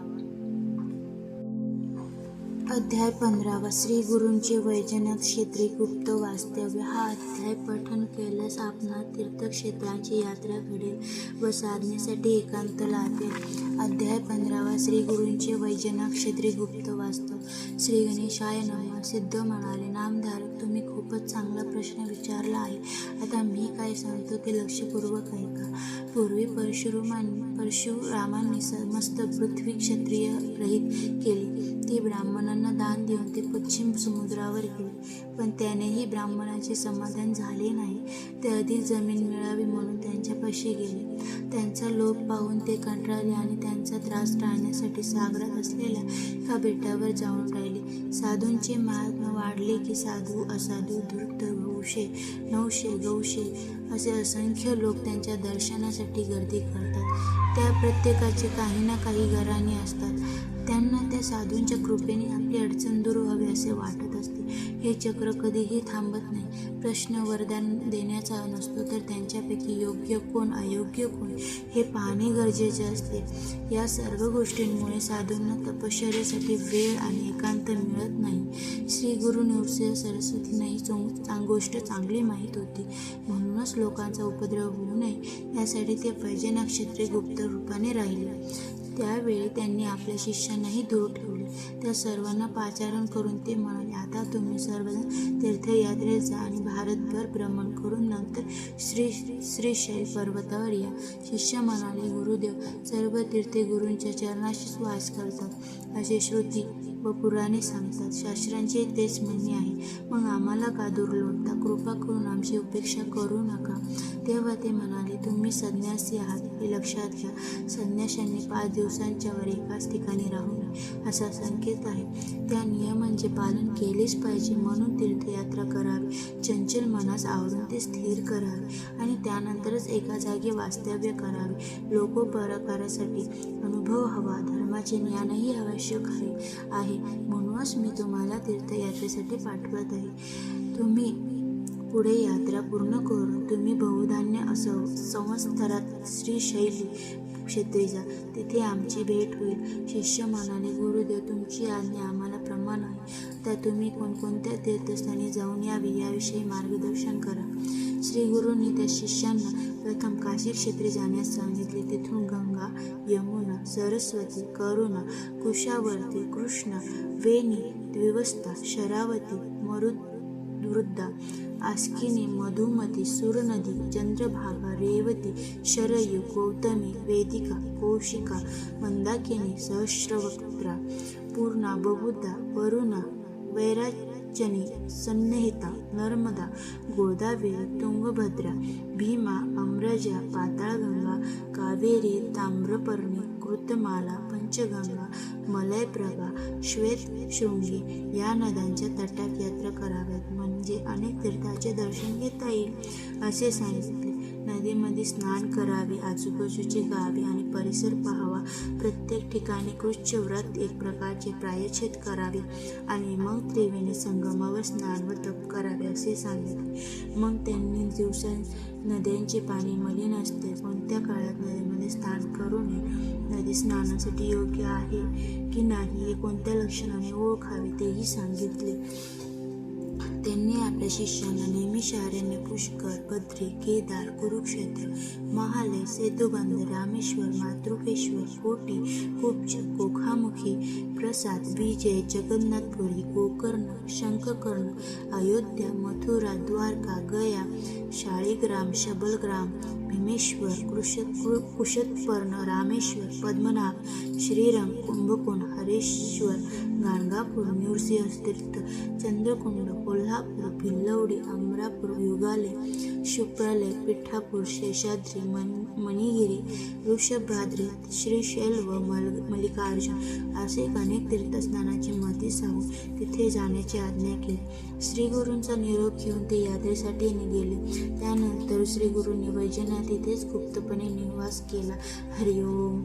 अध्याय 15. श्री गुरूंचे वैजनाथ क्षेत्री गुप्त वास्तव्य. हा अध्याय पठन केल्यास आपणास तीर्थक्षेत्रांची यात्रा घडेल व साधनेसाठी एकांत लाभेल. अध्याय 15. श्री गुरूंचे वैजनाथ क्षेत्री गुप्त वास्तव. श्री गणेशाय नमः. सिद्ध म्हणाले, नामधारक, तुम्ही खूपच चांगला प्रश्न विचारला आहे. आता मी काय सांगतो ते लक्षपूर्वक ऐका. पूर्वी परशुरामांनी समस्त पृथ्वी क्षत्रिय रहित केली. ते ब्राह्मणांना दान देऊन ते पश्चिम समुद्रावर गेले. पण त्यानेही ब्राह्मणांचे समाधान झाले नाही. ते अधिक जमीन मिळावी म्हणून त्यांच्यापाशी गेले. त्यांचा लोभ पाहून ते कंटाळले आणि त्यांचा त्रास टाळण्यासाठी सागरात असलेल्या एका बेटावर जाऊन राहिले. साधूंचे महात्म्य वाढले की साधू, असाधू, धूर्त, गौशे, नवशे, गौशे असे असंख्य लोक त्यांच्या दर्शनासाठी गर्दी करतात. त्या प्रत्येकाचे काही ना काही घराणे असतात. त्यांना त्या साधूंच्या कृपेने आपली अडचण दूर व्हावी असे वाटत असते. हे चक्र कधीही थांबत नाही. प्रश्न वरदान देण्याचा नसतो, तर त्यांच्यापैकी योग्य कोण अयोग्य कोण हे पाहणे गरजेचे असते. या सर्व गोष्टींमुळे साधूंना तपश्चर्येसाठी वेळ आणि एकांत मिळत नाही. श्री गुरु नृसिंह सरस्वतींना ही गोष्ट चांगली माहीत होती. म्हणूनच लोकांचा उपद्रव होऊ नये यासाठी ते वैजनाथ क्षत्रिय गुप्त रूपाने राहिले. त्यावेळी त्यांनी आपल्या शिष्यांनाही दूर ठेवले. त्या सर्वांना पाचारण करून ते म्हणाले, आता तुम्ही सर्वजण तीर्थयात्रेत जा आणि भारतभर भ्रमण करून नंतर श्रीशैल पर्वतावर या. शिष्य म्हणाले, गुरुदेव, सर्व तीर्थे गुरूंच्या चरणाशीच वास करतात असे श्रुती व पुराणे सांगतात. शास्त्रांचे तेच म्हणणे आहे. मग आम्हाला का दूर लोटता? कृपा करून आमची उपेक्षा करू नका. तेव्हा ते म्हणाले, तुम्ही संन्यासी आहात हे लक्षात घ्या. संन्याशांनी 5 दिवसांच्या वर एकाच ठिकाणी राहू नये असा संकेत आहे. त्या नियमांचे पालन केलेच पाहिजे. म्हणून तीर्थयात्रा करावी, चंचल मनास आवरून ते स्थिर करावे आणि त्यानंतरच एका जागी वास्तव्य करावे. लोकोपकारासाठी अनुभव हवा, धर्माचे ज्ञानही आवश्यक आहे. म्हणूनच मी तुम्हाला तीर्थयात्रेसाठी पाठवत आहे. तुम्ही पुढे यात्रा पूर्ण करून तुम्ही बहुधान्य संवत्सरात श्रीशैल क्षेत्री जा. तिथे आमची भेट होईल. शिष्य म्हणाले, गुरुदेव, तुमची आज्ञा आम्हाला प्रमाण आहे. तर तुम्ही कोणकोणत्या तीर्थस्थानी जाऊन यावे याविषयी मार्गदर्शन करा. श्री गुरूंनी त्या शिष्यांना प्रथम काशी क्षेत्री जाण्यास सांगितले. तिथून गंगा, यमुना, सरस्वती, करुणा, कुशावर्ती, कृष्णा, वेणी, द्विवस्ता, शरावती, मरुद्रुद्धा, आस्किनी, मधुमती, सुरनदी, चंद्रभागा, रेवती, शरयू, गौतमी, वेदिका, कौशिका, मंदाकिनी, सहस्रवक्त्रा, पूर्णा, बहुधा, वरुणा, वैराचनी, सन्निहिता, नर्मदा, गोदावरी, तुंगभद्रा, भीमा, अमरजा, पाताळगंगा, कावेरी, ताम्रपर्णी, कृतमाला, पंचगंगा, मलयप्रभा, श्वेतशृंगी या नद्यांच्या तटात यात्रा कराव्यात. म्हणजे अनेक तीर्थाचे दर्शन घेता येईल असे सांगितले. नदीमध्ये स्नान करावे, आजूबाजूची गावे आणि परिसर पाहावा. प्रत्येक ठिकाणी कृच्छ्र व्रत, एक प्रकारचे प्रायश्चित करावे आणि मग त्रिवेणी संगमावर स्नान व तप करावे असे सांगितले. मग त्यांनी दिवसा नद्यांचे पाणी मलिन असते, कोणत्या काळात नदीमध्ये स्नान करू नये, नदी स्नानासाठी योग्य आहे की नाही हे कोणत्या लक्षणाने ओळखावे तेही सांगितले. त्यांनी आपल्या शिष्यांना नैमिष अरण्य, पुष्कर, बद्री, केदार, कुरुक्षेत्र, महालय, सेतुबंध, रामेश्वर, मातृकेश्वर, कोटी, कुब्ज, कोखामुखी, प्रसाद, विजय, जगन्नाथपुरी, गोकर्ण, शंखकर्ण, अयोध्या, मथुरा, द्वारका, गया, शाळीग्राम, शबलग्राम, भीमेश्वर, कुशतपर्ण, रामेश्वर, पद्मनाभ, श्रीरंग, कुंभकोण, हरेश्वर, गाणगापूर, नृसिंहतीर्थ, चंद्रकुंड, कोल्हापूर, भिल्लवडी, अमरापूर, युगालय, शुक्रालय, पिठापूर, शेषाद्री, मणिगिरी, वृषभाद्री, श्रीशैल व मल्लिकार्जुन असे अनेक तीर्थस्नानाची माहिती सांगून तिथे जाण्याची आज्ञा केली. श्री गुरूंचा निरोप घेऊन ते यात्रेसाठी गेले. त्यानंतर श्री गुरूंनी वैजनाथ येथेच गुप्तपणे निवास केला. हरिओम.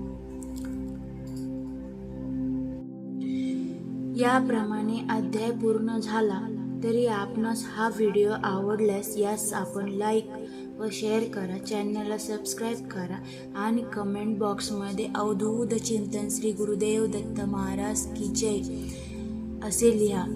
याप्रमाणे अध्याय पूर्ण झाला. तरी आपणास हा व्हिडिओ आवडल्यास यास आपण लाईक व शेअर करा, चॅनलला सबस्क्राईब करा आणि कमेंट बॉक्समध्ये अवधूत चिंतन श्री गुरुदेव दत्त महाराज की जय असे लिहा.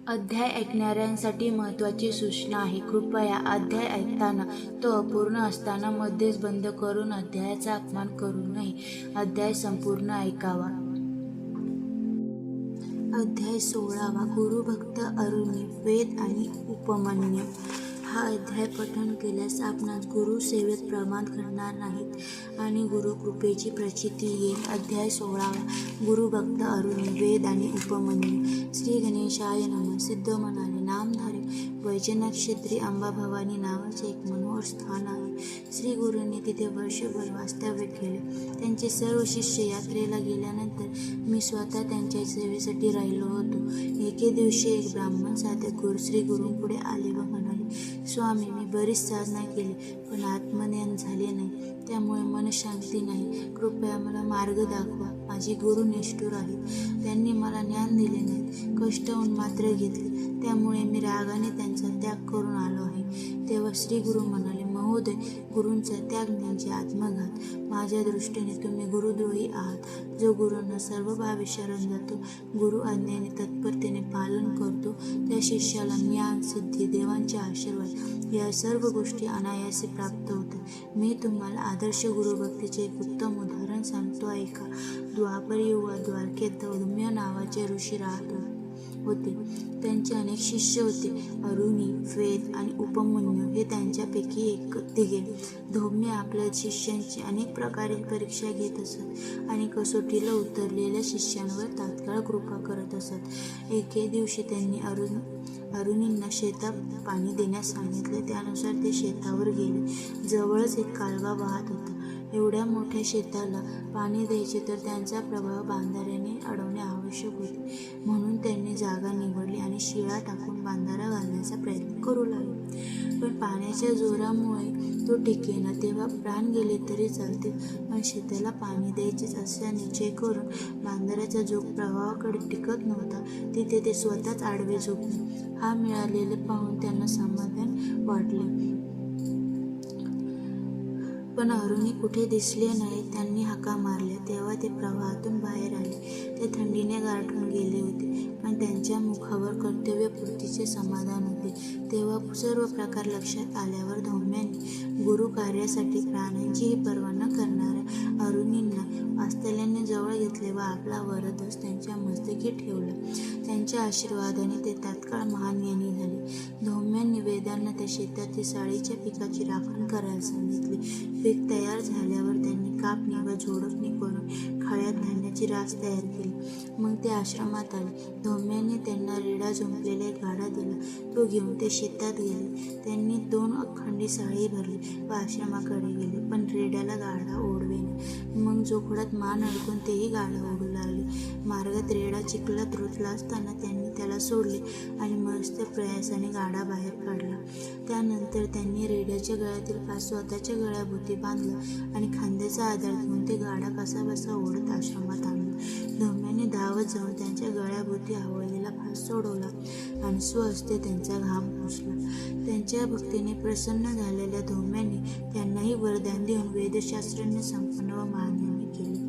अध्याय ऐकणाऱ्यांसाठी महत्त्वाची सूचना आहे. कृपया अध्याय ऐकताना तो अपूर्ण असताना मध्येच बंद करून अध्यायाचा अपमान करू नये. अध्याय संपूर्ण ऐकावा. अध्याय 16. गुरुभक्त अरुणी, वेद आणि उपमन्यू. हा अध्याय पठण केल्यास आपणास गुरु सेवेत प्रमाद घडणार नाहीत आणि गुरु कृपेची प्रचिती येईल. अध्याय 16. गुरुभक्त अरुणी, वेद आणि उपमन्यू. श्री गणेशाय नमः. सिद्ध म्हणाले, नामधारी वैजनाथ अंबाभवानी नावाचे एक मनोहर स्थान आहे. श्री गुरूंनी तिथे वर्षभर वास्तव्य केले. त्यांचे सर्व शिष्य यात्रेला गेल्यानंतर मी स्वतः त्यांच्या सेवेसाठी राहिलो होतो. एके दिवशी एक ब्राह्मण साधक श्री गुरूंपुढे आले व म्हणाले, स्वामी, मी बरीच साधना केली पण आत्मज्ञान झाले नाही, त्यामुळे मनशांती नाही. कृपया मला मार्ग दाखवा. माझे गुरु निष्ठुर आहेत, त्यांनी मला ज्ञान दिले नाही, कष्ट होऊन मात्र घेतले, त्यामुळे मी रागाने त्यांचा त्याग करून आलो आहे. तेव्हा श्री गुरु म्हणाले, महोदय, गुरूंचा त्याग म्हणजे आत्मघात. माझ्या दृष्टीने तुम्ही गुरुद्रोही आहात. जो गुरूंना सर्व भावे शरण जातो, गुरु आज्ञेने तत्परतेने पालन करतो, त्या शिष्याला ज्ञान, सिद्धी, देवांचे आशीर्वाद या सर्व गोष्टी अनायासे प्राप्त होतात. मी तुम्हाला आदर्श गुरुभक्तीचे एक उत्तम उदाहरण सांगतो, ऐका. द्वापर युगात द्वारकेत धौम्य नावाचे ऋषी राहत होते. त्यांचे अनेक शिष्य होते. अरुणी, वेद आणि उपमन्यू हे त्यांच्यापैकी एक तिघे. धौम्य आपल्या शिष्यांची अनेक प्रकारे परीक्षा घेत असत आणि कसोटीला उतरलेल्या शिष्यांवर तात्काळ कृपा करत असत. एके दिवशी त्यांनी अरुणींना शेतात पाणी देण्यास सांगितले. त्यानुसार ते शेतावर गेले. जवळच एक कालवा वाहत होता. एवढ्या मोठ्या शेताला पाणी द्यायचे तर त्यांचा प्रभाव बांधाऱ्याने अडवणे आवश्यक होते. म्हणून त्यांनी जागा निवडली आणि शिळा टाकून बांधारा घालण्याचा प्रयत्न करू लागले. पण पाण्याच्या जोरामुळे तो टिकेना. तेव्हा प्राण गेले तरी चालते, पण शेताला पाणी द्यायचेच असा निश्चय करून बांधाऱ्याचा जो प्रवाहाकडे टिकत नव्हता, तिथे ते स्वतःच आडवे झोपले. हा मिळालेले पाहून त्यांना समाधान वाटले. पण अरुणी कुठे दिसले नाही. त्यांनी हाका मारल्या तेव्हा ते प्रवाहातून बाहेर आले. ते थंडीने गारठून गेले होते, पण त्यांच्या मुखावर कर्तव्यपूर्तीचे समाधान होते. तेव्हा सर्व प्रकार लक्षात आल्यावर धौम्यांनी गुरु कार्यासाठी प्राणांचीही पर्वा न करणाऱ्या अरुणींना वात्सल्याने जवळ घेतले व आपला वरदहस्त त्यांच्या मस्तकी ठेवला. त्यांच्या आशीर्वादाने ते तात्काळ महान ज्ञानी झाले. धौम्यांनी वेदांना त्या शेतातील साळीच्या पिकाची राखण करायला सांगितली. पीक तयार झाल्यावर त्यांनी कापणी व झोडपणी करून खळ्यात धान्याची रास तयार केली. मग ते आश्रमात आले. धौम्यांनी त्यांना रेडा जुंपलेला एक गाडा दिला. तो घेऊन ते शेतात गेले. त्यांनी 2 अखंडी साळी भरली व आश्रमाकडे गेले, पण रेड्याला गाडा ओढवेना. मग जोखडात मान अडकून तेही गाडा ओढू लागले. मार्गात रेडा चिखलात रुतला असताना त्यांनी त्याला सोडले आणि मस्त प्रयासाने गाडा बाहेर काढला. त्यानंतर त्यांनी रेड्याच्या गळ्यातील फास स्वतःच्या गळ्याभोवती बांधला आणि खांद्याचा आधार घेऊन ते गाडा कसाबसा ओढत आश्रमात आणला. धौम्याने धावत जाऊन त्यांच्या गळ्याभोवती आवळलेला फास सोडवला आणि स्वहस्ते त्यांचा घाम पुसला. त्यांच्या भक्तीने प्रसन्न झालेल्या धौम्याने त्यांनाही वरदान देऊन वेदशास्त्राने संपन्न व महाज्ञानी केले.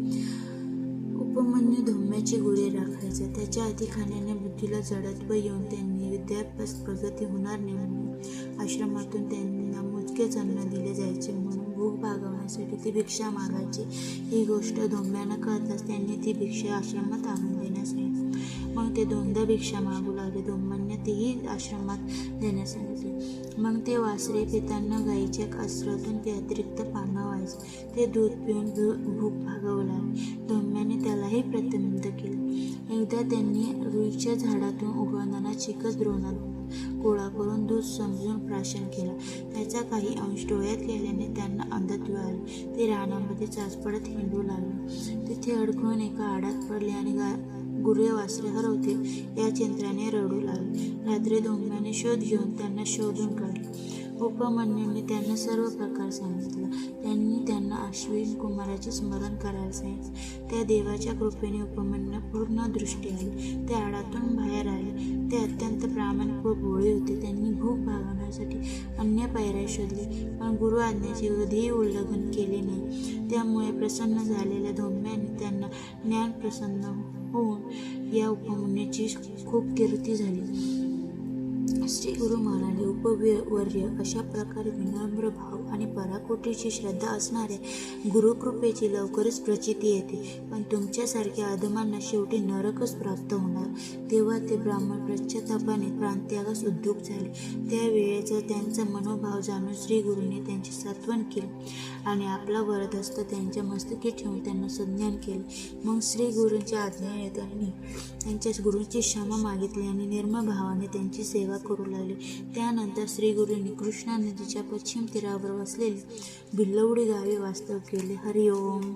उपमन्यू धौम्याची गुरे राखायचा. त्याच्या अतिखाण्याने बुद्धीला जडत्व येऊन त्यांनी विद्याभ्यास प्रगती होणार नाही म्हणून आश्रमातून त्यांना मोजकेच अन्न दिले जायचे. म्हणून भूक भागवण्यासाठी ती भिक्षा मागायची. ही गोष्ट धौम्यांना कळताच त्यांनी ती भिक्षा आश्रमात आणून देण्यास सांगितली. मग ते 2दा भिक्षा मागू लागले. धौम्यांनी तीही आश्रमात देण्यास सांगितले. मग ते वासरे पितांना गायीच्या कासरातून ते अतिरिक्त पानं व्हायचे. ते दूध पिऊन भूक भागवू लागले. धौम्याने त्यालाही प्रतिबंध केले. एकदा त्यांनी रुईच्या झाडातून उगवणारा चिकट द्रोणात गोळा करून दूध समजून प्राशन केला. त्याचा काही अंश डोळ्यात गेल्याने त्यांना अंधत्व आले. ते रानामध्ये चाचपडत हिंडू लागले. तिथे अडकून एका आडात पडले आणि गुरे वासरे हरवतील या चिंतेने रडू लागले. रात्री धौम्याने शोध घेऊन त्यांना शोधून काढले. उपमन्यूने त्यांना सर्व प्रकार सांगितला. त्यांनी त्यांना अश्विन कुमाराचे स्मरण करायला सांगितले. त्या देवाच्या कृपेने उपमन्यूला पूर्ण दृष्टी आली. ते आडातून बाहेर आले. ते अत्यंत प्रामाणिक व भोळे होते. त्यांनी भूक भागवण्यासाठी अन्य पायऱ्या शोधली, पण गुरु आज्ञेचे कधीही उल्लंघन केले नाही. त्यामुळे प्रसन्न झालेल्या धौम्याने त्यांना ज्ञान प्रसन्न होऊन या उपमन्यूची खूप कीर्ती झाली. श्री गुरु म्हणाले, उपवर्य, अशा प्रकारे विनम्र भाव आणि पराकोटीची श्रद्धा असणाऱ्या गुरुकृपेची लवकरच प्रचिती येते, पण तुमच्यासारख्या अधमांना शेवटी नरकच प्राप्त होणार. तेव्हा ते ब्राह्मण पश्चातापाने प्राणत्यागास उद्युक्त झाले. त्या वेळेचा त्यांचा मनोभाव जाणून श्री गुरूंनी त्यांचे सांत्वन केले आणि आपला वरदहस्त त्यांच्या मस्तकी ठेवून त्यांना संज्ञान केले. मग श्री गुरूंच्या आज्ञेने त्यांनी त्यांच्या गुरूंची क्षमा मागितली आणि निर्मळ भावाने त्यांची सेवा करू लागले. त्यानंतर श्री गुरूंनी कृष्णा नदीच्या पश्चिम तीरावर वसलेले भिल्लवडी गावी वास्तव केले. हरिओम.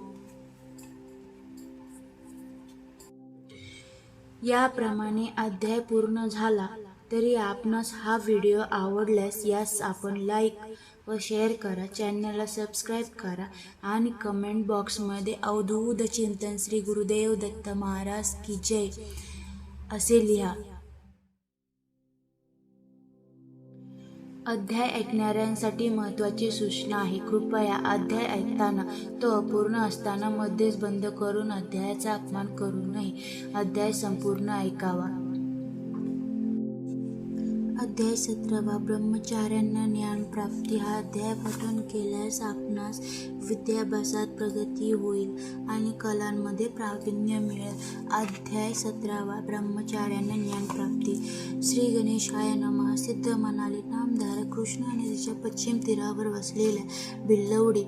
याप्रमाणे अध्याय पूर्ण झाला. तरी आपणास हा व्हिडिओ आवडल्यास यास आपण लाईक व शेअर करा, चॅनलला सबस्क्राईब करा आणि कमेंट बॉक्समध्ये अवधूत चिंतन श्री गुरुदेव दत्त महाराज की जय असे लिहा. अध्याय ऐकणाऱ्यांसाठी महत्त्वाची सूचना आहे. कृपया अध्याय ऐकताना तो अपूर्ण असताना मध्येच बंद करून अध्यायाचा अपमान करू नये. अध्याय संपूर्ण ऐकावा. अध्याय 17 ब्रह्मचार्यांना ज्ञानप्राप्ती. हा अध्याय पठण केल्यास आपणास विद्याभ्यासात प्रगती होईल आणि कलांमध्ये प्रावीण्य मिळेल. अध्याय 17 ब्रह्मचार्यांना ज्ञानप्राप्ती. श्री गणेशाय नमः. सिद्ध म्हणाले, नामधारक कृष्णा नदीच्या पश्चिम तीरावर वसलेल्या भिल्लवडी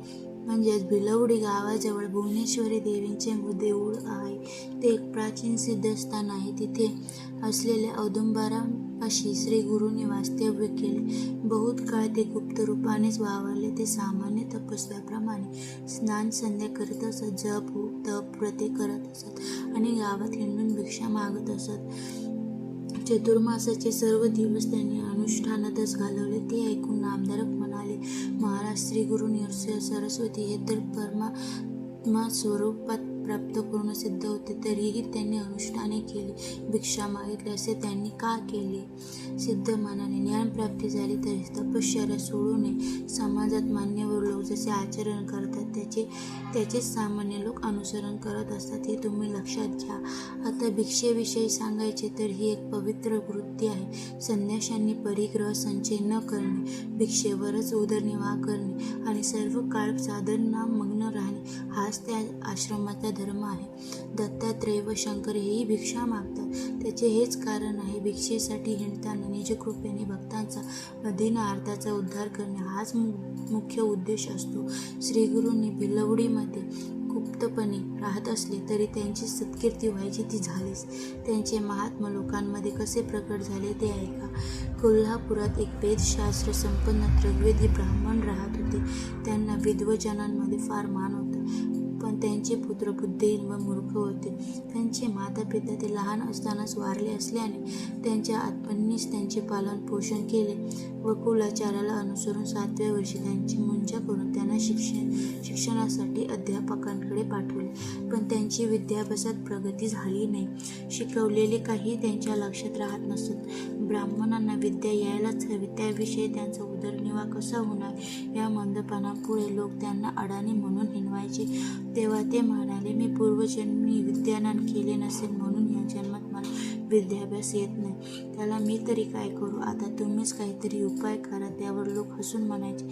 म्हणजेच भिलवडी गावाजवळ भुवनेश्वरी देवींचे देऊळ आहे. ते एक प्राचीन सिद्धस्थान आहे. तिथे असलेल्या औदुंबरापाशी श्री गुरूंनी वास्तव्य केले. बहुत काळ ते गुप्त रूपानेच वावरले. ते सामान्य तपस्व्याप्रमाणे स्नान संध्या करीत असत, जप तप व्रते करत असत आणि गावात हिंडून भिक्षा मागत असत. चतुर्मासाचे सर्व दिवस त्यांनी अनुष्ठानातच घालवले. ते ऐकून नामधारक म्हणाले, महाराज, श्री गुरु सरस्वती हे तर परमात्मा स्वरूपात प्राप्त करून सिद्ध होते, तरीही त्यांनी अनुष्ठाने केली, भिक्षा मागितली, असे त्यांनी का केले? सिद्ध म्हणाले, ज्ञानप्राप्ती झाली तरी तपश्चर्या सोडू नये. समाजात मान्यवर लोक जसे आचरण करतात त्याचेच सामान्य लोक अनुसरण करत असतात, हे तुम्ही लक्षात घ्या. आता भिक्षेविषयी सांगायचे तर ही एक पवित्र वृत्ती आहे. संन्याशांनी परिग्रह संचय न करणे, भिक्षेवरच उदरनिर्वाह करणे आणि सर्व काळ साधनात मग्न राहणे हाच त्या आश्रमाचा धर्म आहे. दत्तात्रेय व शंकर हेही भिक्षा मागतात. त्याचे हेच कारण आहे. भिक्षेसाठी हिंडताना निजकृपेने भक्तांचा अधीनार्थाचा उद्धार करणे हाच मुख्य उद्देश असतो. श्रीगुरूंनी भिलवडीमध्ये गुप्तपणे राहत असले तरी त्यांची सत्कीर्ती व्हायची ती झालीच. त्यांचे महात्मा लोकांमध्ये कसे प्रकट झाले ते ऐका. कोल्हापुरात एक वेदशास्त्र संपन्न ऋग्वेदी ब्राह्मण राहत होते. त्यांना विद्वजनांमध्ये फार मान होता, पण त्यांचे पुत्र बुद्धिहीन व मूर्ख होते. त्यांचे माता पिता ते लहान असतानाच वारले असल्याने त्यांच्या आत्मनीच त्यांचे पालन पोषण केले व कुलाचाराला अनुसरून 7व्या वर्षी त्यांची मुंजा करून त्यांना शिक्षणासाठी अध्यापकांकडे पाठवले. पण त्यांची विद्याभ्यासात प्रगती झाली नाही. शिकवलेले काही त्यांच्या लक्षात राहत नसत. ब्राह्मणांना विद्या यायलाच हवी, त्याविषयी त्यांचा उदरनिर्वाह कसा होणार या मंदपणापुढे लोक त्यांना अडाणी म्हणून हिणवायचे. तेव्हा ते म्हणाले, मी पूर्वजन्मी विद्यादान केले नसेल म्हणून या जन्मात मला विद्याभ्यास येत नाही. त्याला मी तरी काय करू? आता तुम्हीच काहीतरी उपाय करा. त्यावर लोक हसून म्हणायचे,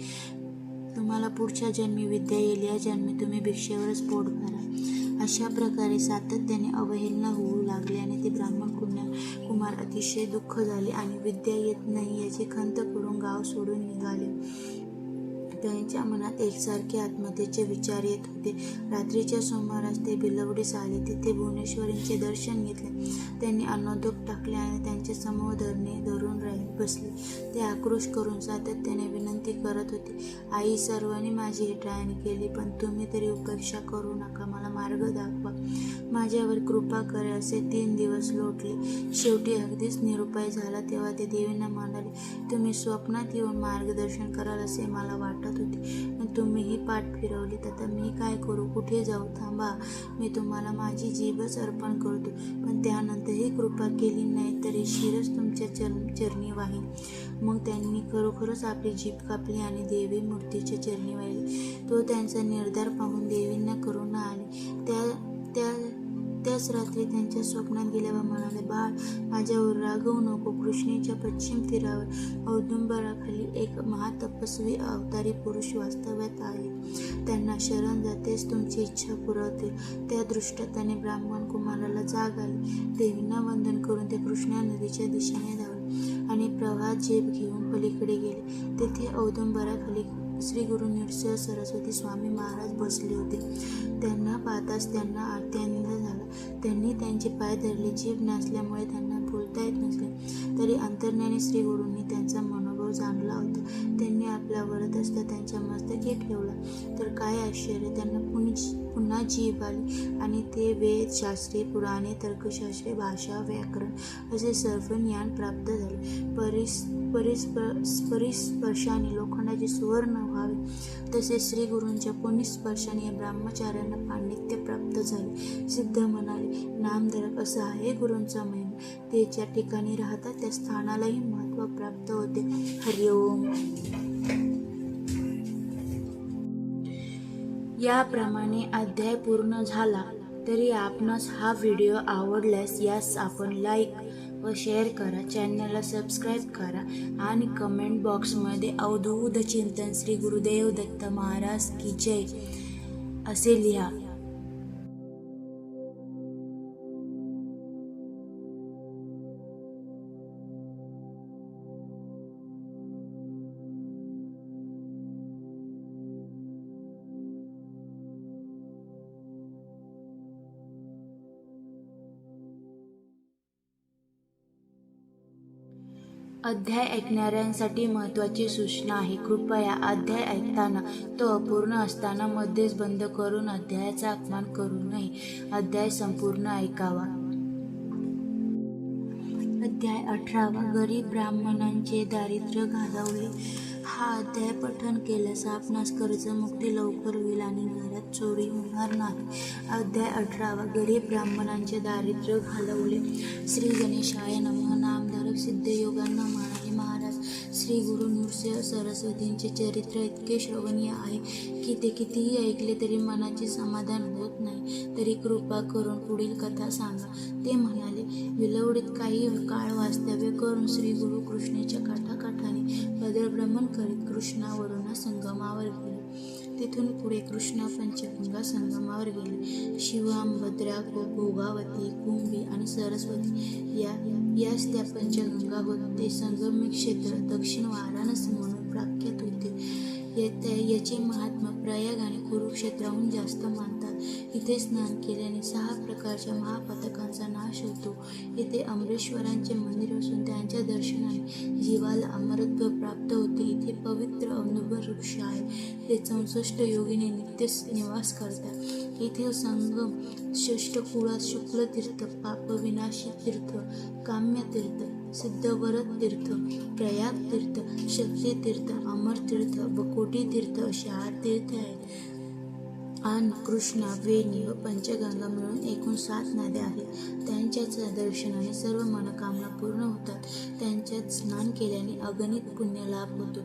तुम्हाला पुढच्या जन्मी विद्या येईल, या जन्मी तुम्ही भिक्षेवरच पोट भरा. अशा प्रकारे सातत्याने अवहेलना होऊ लागल्याने ते ब्राह्मण कुमार अतिशय दुःख झाले आणि विद्या येत नाही याची खंत करून गाव सोडून निघाले. त्यांच्या मनात एकसारखे आत्महत्येचे विचार येत होते. रात्रीच्या सुमारास ते भिलवडीस आले. तिथे भुवनेश्वरींचे दर्शन घेतले. त्यांनी अन्नोदक टाकले आणि त्यांचे समूह धरून बसले. ते आक्रोश करून सातत्याने विनंती करत होते, आई, सर्वांनी माझी हेटाळणी केली, पण तुम्ही तरी उपेक्षा करू नका, मला मार्ग दाखवा, माझ्यावर कृपा करा. असे 3 दिवस लोटले. शेवटी अगदीच निरुपाय झाला. तेव्हा ते देवींना म्हणाले, तुम्ही स्वप्नात येऊन मार्गदर्शन कराल असे मला वाटत होते, पण तुम्हीही पाठ फिरवलीत. आता मी काय करू? कुठे जाऊ? थांबा, मी तुम्हाला माझी जीभच अर्पण करतो, पण त्यानंतरही कृपा केली नाही तरी शिरच तुमच्या चरणी वाहीन. मग त्यांनी खरोखरच आपली जीभ कापली आणि देवी मूर्तीच्या चरणी वाहिली. तो त्यांचा निर्धार पाहून देवींना करुणा आली. त्याच रात्री त्यांच्या स्वप्नात गेल्या व म्हणाले, बाळ, माझ्यावर रागवू नको. कृष्णेच्या पश्चिम तीरावर औदुंबराखाली एक महातपस्वी अवतारी पुरुष वास्तव्यात आहे. त्यांना शरण जातेच तुमची इच्छा पुरवतील. त्या दृष्टांताने ब्राह्मण कुमाराला जाग आली. देवींना वंदन करून ते कृष्णा नदीच्या दिशेने धावले आणि प्रवाहात झेप घेऊन पलीकडे गेले. तेथे औदुंबराखाली श्री गुरु नृसिंह सरस्वती स्वामी महाराज बसले होते. त्यांना पाहताच त्यांना अत्यानंद झाला. त्यांनी त्यांचे पाय धरले. जीभ नसल्यामुळे त्यांना बोलता येत नसले, तरी अंतर्ज्ञानी श्री गुरूंनी त्यांचा मनोभाव जाणला होता. त्यांनी आपला वरद हस्त त्यांच्या मस्तकी ठेवला. तर काय आश्चर्य, त्यांना पुन्हा जीभ आली आणि ते वेद शास्त्रे, पुराणे, तर्कशास्त्रे, भाषा, व्याकरण असे सर्व ज्ञान प्राप्त झाले. परिस्पर्शाने लोखंडाचे सुवर्ण व्हावे तसे श्री गुरूंच्या पुण्यस्पर्शाने या ब्रह्मचार्यांना पांडित्य प्राप्त झाले. सिद्ध म्हणाले, नामधारक असा आहे गुरूंचा महिमा. ते ज्या ठिकाणी राहतात त्या स्थानालाही महत्त्व प्राप्त होते. हरिओम. याप्रमाणे अध्याय पूर्ण झाला. तरी आपणास हा व्हिडिओ आवडल्यास यास आपण लाईक व शेअर करा, चॅनलला सबस्क्राईब करा आणि कमेंट बॉक्समध्ये अवधूत चिंतन श्री गुरुदेव दत्त महाराज की जय असे लिहा. अध्याय ऐकणाऱ्यांसाठी महत्त्वाची सूचना आहे. कृपया अध्याय ऐकताना तो अपूर्ण असताना मध्येच बंद करून अध्यायाचा अपमान करू नये. अध्याय संपूर्ण ऐकावा. अध्याय 18. गरीब ब्राह्मणांचे दारिद्र्य घालवले. हा अध्याय पठण केल्यास आपणास कर्जमुक्ती लवकर होईल आणि घरात चोरी होणार नाही. अध्याय 18. गरीब ब्राह्मणांचे दारिद्र्य घालवले. श्री गणेशाय नमः. नामधारक सिद्धयोगांना म्हणाले, महाराज, श्री गुरु नृसिंह सरस्वतींचे चरित्र इतके श्रवणीय आहे की ते कितीही ऐकले तरी मनाचे समाधान होत नाही. तरी कृपा करून पुढील कथा सांगा. ते म्हणाले, विलवडीत काही काळ वास्तव्य करून श्री गुरु कृष्णेच्या काठाकाठाने पदभ्रमण करीत कृष्णावरून संगमावर गेले. तिथून पुढे कृष्णा पंचगंगा संगमावर गेले. शिवाम, भद्रा, भोगावती, कुंभी आणि सरस्वती यास त्या पंचगंगा होत. ते संगम क्षेत्र दक्षिण वाराणसी म्हणून प्रख्यात होते. याचे महात्मा प्रयाग आणि कुरुक्षेत्राहून जास्त मानतात. इथे स्नान केल्याने 6 प्रकारच्या महापातकांचा नाश होतो. इथे अमरेश्वरांचे मंदिर असून त्यांच्या दर्शनाने जीवाला अमरत्व प्राप्त होते. इथे पवित्र अनुभव वृक्ष आहे. ते 64 योगिनी नित्य निवास करतात. इथे संगम, षष्ठकुळात शुक्ल तीर्थ, पापविनाशी तीर्थ, काम्य तीर्थ, सिद्धवरद तीर्थ, प्रयाग तीर्थ, शक्ती तीर्थ, अमर तीर्थ व कोटी तीर्थ अशी 8 तीर्थ आहेत. आणि कृष्णा, वेणी व पंचगंगा मिळून एकूण 7 नद्या आहेत. त्यांच्याच दर्शनाने सर्व मनोकामना पूर्ण होतात. त्यांच्यात स्नान केल्याने अगणित पुण्यलाभ होतो.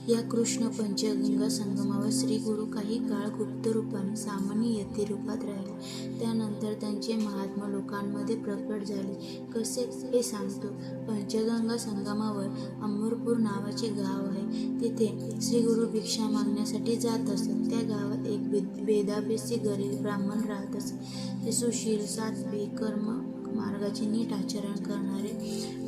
या कृष्ण पंचगंगा संगमावर श्री गुरु काही काळ गुप्त रूपाने सामान्य यती रूपात राहिले. त्यानंतर त्यांचे महात्मा लोकांमध्ये प्रकट झाले. कसे हे सांगतो. पंचगंगा संगमावर अमरपूर नावाचे गाव आहे. तिथे श्री गुरु भिक्षा मागण्यासाठी जात असत. त्या गावात एक वेदाभ्यासी गरीब ब्राह्मण राहत असत. ते सुशील, सात्विक, कर्म मार्गाचे नीट आचरण करणारे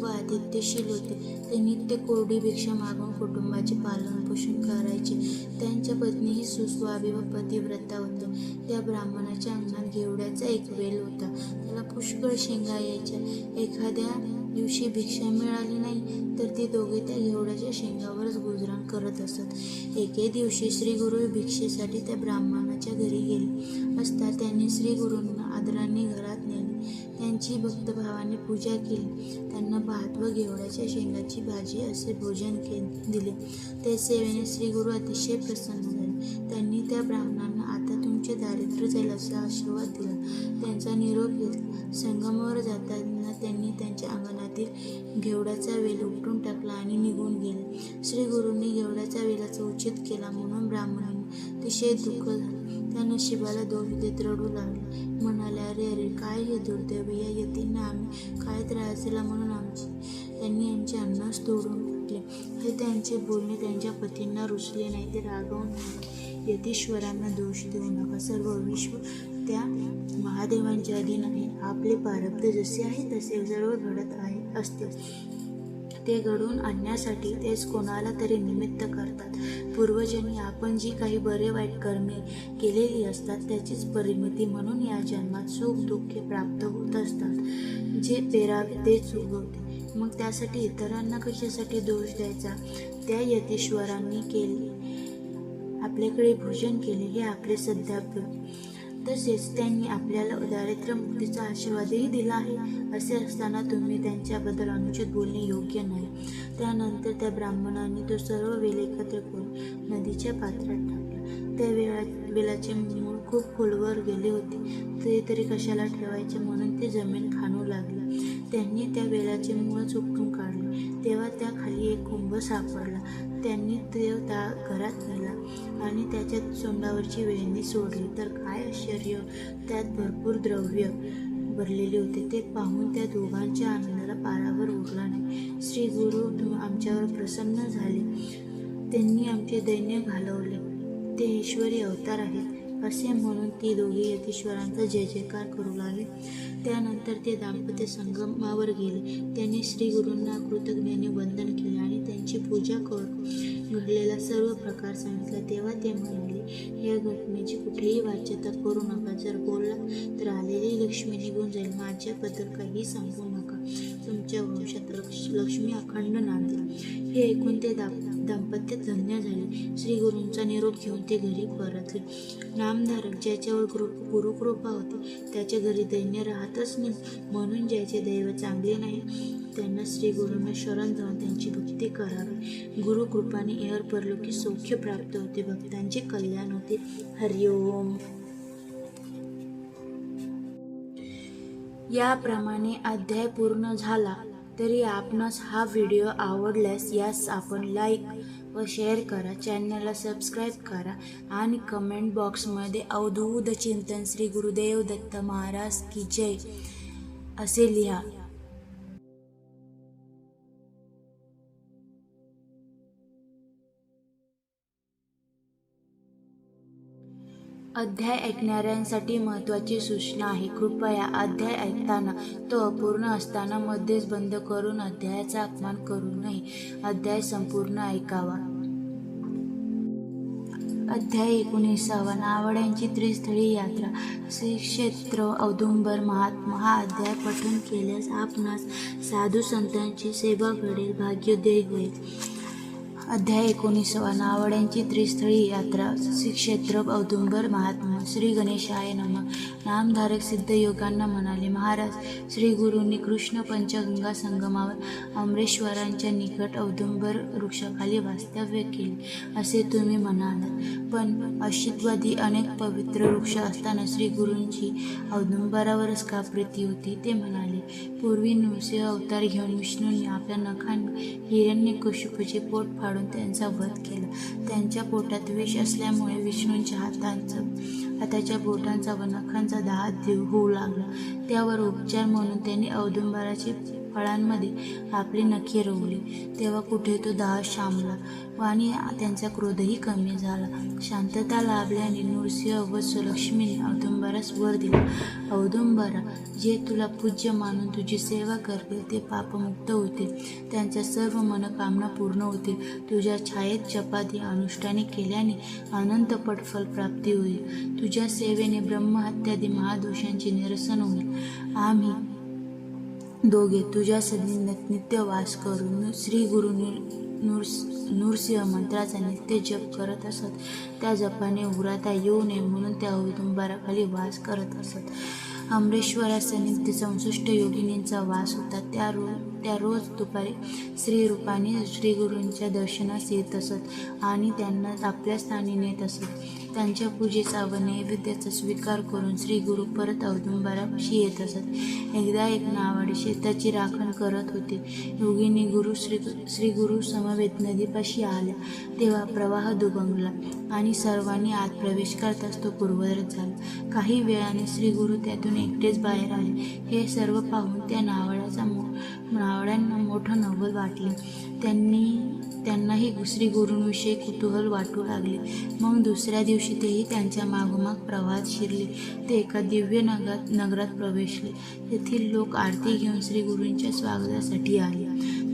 व आदित्यशील होते. ते नित्य कोरडी भिक्षा मागून कुटुंबाचे पालन पोषण करायचे. त्यांच्या पत्नीही सुस्वाभी व पतिव्रता होत्या. त्या ब्राह्मणाच्या अंगणात घेवड्याचा एक वेल होता. त्याला पुष्कळ शेंगा यायच्या. एखाद्या दिवशी भिक्षा मिळाली नाही तर ती दोघे त्या घेवड्याच्या शेंगावरच गुजराण करत असत. एके दिवशी श्री गुरु भिक्षेसाठी त्या ब्राह्मणाच्या घरी गेले असता त्यांनी श्री गुरूंना आदराने घरात नेले. त्यांची भक्तभावाने पूजा केली. त्यांना भात व घेवड्याच्या शेंगाची भाजी असे भोजन दिले. त्या सेवेने श्री गुरु अतिशय प्रसन्न झाले. त्यांनी त्या ब्राह्मणांना आता तुमचे दारिद्र्य जाईल असा आशीर्वाद दिला. त्यांचा निरोप घेतला. संगमावर जाताना त्यांनी त्यांच्या अंगणातील घेवड्याचा वेल उपटून टाकला आणि निघून गेले. श्री गुरूंनी घेवड्याच्या वेलाचा उच्छेद केला म्हणून ब्राह्मणांना अतिशय दुःख झाले. त्या नशिबाला दोष देत रडू लागले. म्हणाले, अरे अरे, काय हे दुर्दैव! या यतींना आम्ही काय त्रास दिला म्हणून त्यांनी यांचे अन्नच तोडून टाकले. हे त्यांचे बोलणे त्यांच्या पतींना रुचले नाही. ते रागावून म्हणाले, यतीश्वरांना दोष देऊ नका. सर्व विश्व त्या महादेवांच्या अधीन आहे. आपले प्रारब्ध जसे आहे तसे सर्व घडत असते. ते घडवून आणण्यासाठी तेच कोणाला तरी निमित्त करतात. पूर्वजनी आपण जी काही बरे वाईट कर्मे केलेली असतात त्याचीच परिणती म्हणून या जन्मात सुख दुःखे प्राप्त होत असतात. जे पेरावे तेच उगवते. मग त्यासाठी इतरांना कशासाठी दोष द्यायचा? त्या यतीश्वरांनी आपल्याकडे भोजन केले हे आपले सद्भाग्य. तसेच त्यांनी आपल्याला दारिद्र्यमुक्तीचा आशीर्वादही दिला आहे. असे असताना तुम्ही त्यांच्याबद्दल अनुचित बोलणे योग्य नाही. त्यानंतर त्या ब्राह्मणांनी तो सर्व वेल एकत्र करून नदीच्या पात्रात टाकला. त्या वेलाचे मूळ खूप खोलवर गेले होते. ते तरी कशाला ठेवायचे म्हणून ते जमीन खाणू लागले. त्यांनी त्या वेलाचे मूळच उपटून काढले. तेव्हा त्या खाली एक कुंभ सापडला. त्यांनी ते घरात नेला आणि त्याच्या तोंडावरची वेळणी सोडली तर काय आश्चर्य! त्यात भरपूर द्रव्य भरलेले होते. ते पाहून त्या दोघांच्या आनंदाला पारावर उरला नाही. श्री गुरु आमच्यावर प्रसन्न झाले. त्यांनी आमचे दैन्य घालवले. ते ईश्वरी अवतार आहेत असे म्हणून ती दोघे यतीश्वरांचा जय जयकार करू लागले. त्यानंतर ते दाम्पत्य संगमावर गेले. त्यांनी श्री गुरूंना कृतज्ञतेने वंदन केले आणि त्यांची पूजा करून घडलेला सर्व प्रकार सांगितला. तेव्हा ते म्हणाले, या घटनेची कुठलीही वाच्यता करू नका. जर बोलला तर आलेली लक्ष्मी निघून जाईल. माझ्याबद्दल काही सांगू नका. तुमच्या वंशात लक्ष्मी अखंड नांदेल. हे ऐकून ते दाम्पत्य धन्य झाले. श्री गुरूंचा निरोप घेऊन ते घरी परतले. नामधारक ज्याच्यावर गुरुकृपा होती त्याच्या घरी दैन्य राहतच नाही. म्हणून ज्याचे दैव चांगले नाही त्यांना श्री गुरूंना शरण जाऊन त्यांची भक्ती करावी. गुरुकृपाने इहर परलोकी सौख्य प्राप्त होते. भक्तांचे कल्याण होते. हरिओम. याप्रमाणे अध्याय पूर्ण झाला. तरी आपणास हा व्हिडिओ आवडल्यास यास आपण लाईक व शेअर करा. चॅनलला सबस्क्राईब करा आणि कमेंट बॉक्समध्ये अवधूत चिंतन श्री गुरुदेव दत्त महाराज की जय असे लिहा. अध्याय ऐकणाऱ्यांसाठी महत्त्वाची सूचना आहे. कृपया अध्याय ऐकताना तो अपूर्ण असताना मध्येच बंद करून अध्यायाचा अपमान करू नये. अध्याय संपूर्ण ऐकावा. अध्याय 19. नावड्यांची त्रिस्थळी यात्रा. श्री क्षेत्र औदुंबर महात्मा. हा अध्याय पठण केल्यास आपणास साधू संतांची सेवा घडेल, भाग्योदय होईल. अध्याय 19. नावड्यांची त्रिस्थळी यात्रा. श्री क्षेत्र औदुंबर महात्मा. श्री गणेशाय नमः. नामधारक सिद्धयोगांना म्हणाले, महाराज, श्री गुरूंनी कृष्ण पंचगंगा संगमावर अमरेश्वरांच्या निकट औदुंबर वृक्षाखाली वास्तव्य केले असे तुम्ही म्हणालात. पण अशितवादी अनेक पवित्र वृक्ष असताना श्री गुरूंची औदुंबरावरच का प्रीती होती? ते म्हणाले, पूर्वी नृसिंह अवतार घेऊन विष्णूंनी आपल्या नखांनी हिरण्यकशिपूचे पोट फाडून त्यांचा वध केला. त्यांच्या पोटात विष असल्यामुळे विष्णूंच्या हाताच्या बोटांचा व नखांचा दाह होऊ लागला. त्यावर उपचार म्हणून त्यांनी औदुंबराच्या फळांमध्ये आपली नखे रोवली. तेव्हा कुठे तो दाह शांबला आणि त्यांचा क्रोधही कमी झाला. शांतता लाभल्याने नृसिंह व लक्ष्मीने औदुंबरास वर दिला, औदुंबरा, जे तुला पूज्य मानून तुझी सेवा करतील ते पापमुक्त होतील. त्यांच्या सर्व मनोकामना पूर्ण होतील. तुझ्या छायेत जपादी अनुष्ठाने केल्याने अनंत पटफल प्राप्ती होईल. तुझ्या सेवेने ब्रह्महत्यादी महादोषांचे निरसन होईल. आम्ही दोघे तुझ्या सन्निधानात नित्य वास करून श्री गुरु नृसिंह मंत्राचा नित्य जप करत असत. त्या जपाने उराता येऊ नये म्हणून त्या औदुंबराखाली वास करत असत. अमरेश्वरा सन्निधी 64 योगिनींचा वास होता. त्या रोज दुपारी श्रीरूपाने श्रीगुरूंच्या दर्शनास येत असत आणि त्यांना आपल्या स्थानी नेत असत. त्यांच्या पूजेचा व नैवेद्याचा स्वीकार करून श्री गुरु परत औदुंबरापाशी येत असत. एकदा एक नावाडी शेताची राखण करत होते. योगिनी श्री गुरु समवेत नदीपाशी आल्या तेव्हा प्रवाह दुभंगला आणि सर्वांनी आत प्रवेश करताच तो पूर्ववत झाला. काही वेळाने श्री गुरु त्यातून एकटेच बाहेर आले. हे सर्व पाहून त्या नावड्यांना मोठं नवल वाटले. त्यांनाही श्री गुरूंविषयी कुतूहल वाटू लागले. मग दुसऱ्या दिवशी तेही त्यांच्या मागोमाग प्रवाहात शिरले. ते एका दिव्य नगरात प्रवेशले. तेथील लोक आरती घेऊन श्री गुरूंच्या स्वागतासाठी आले.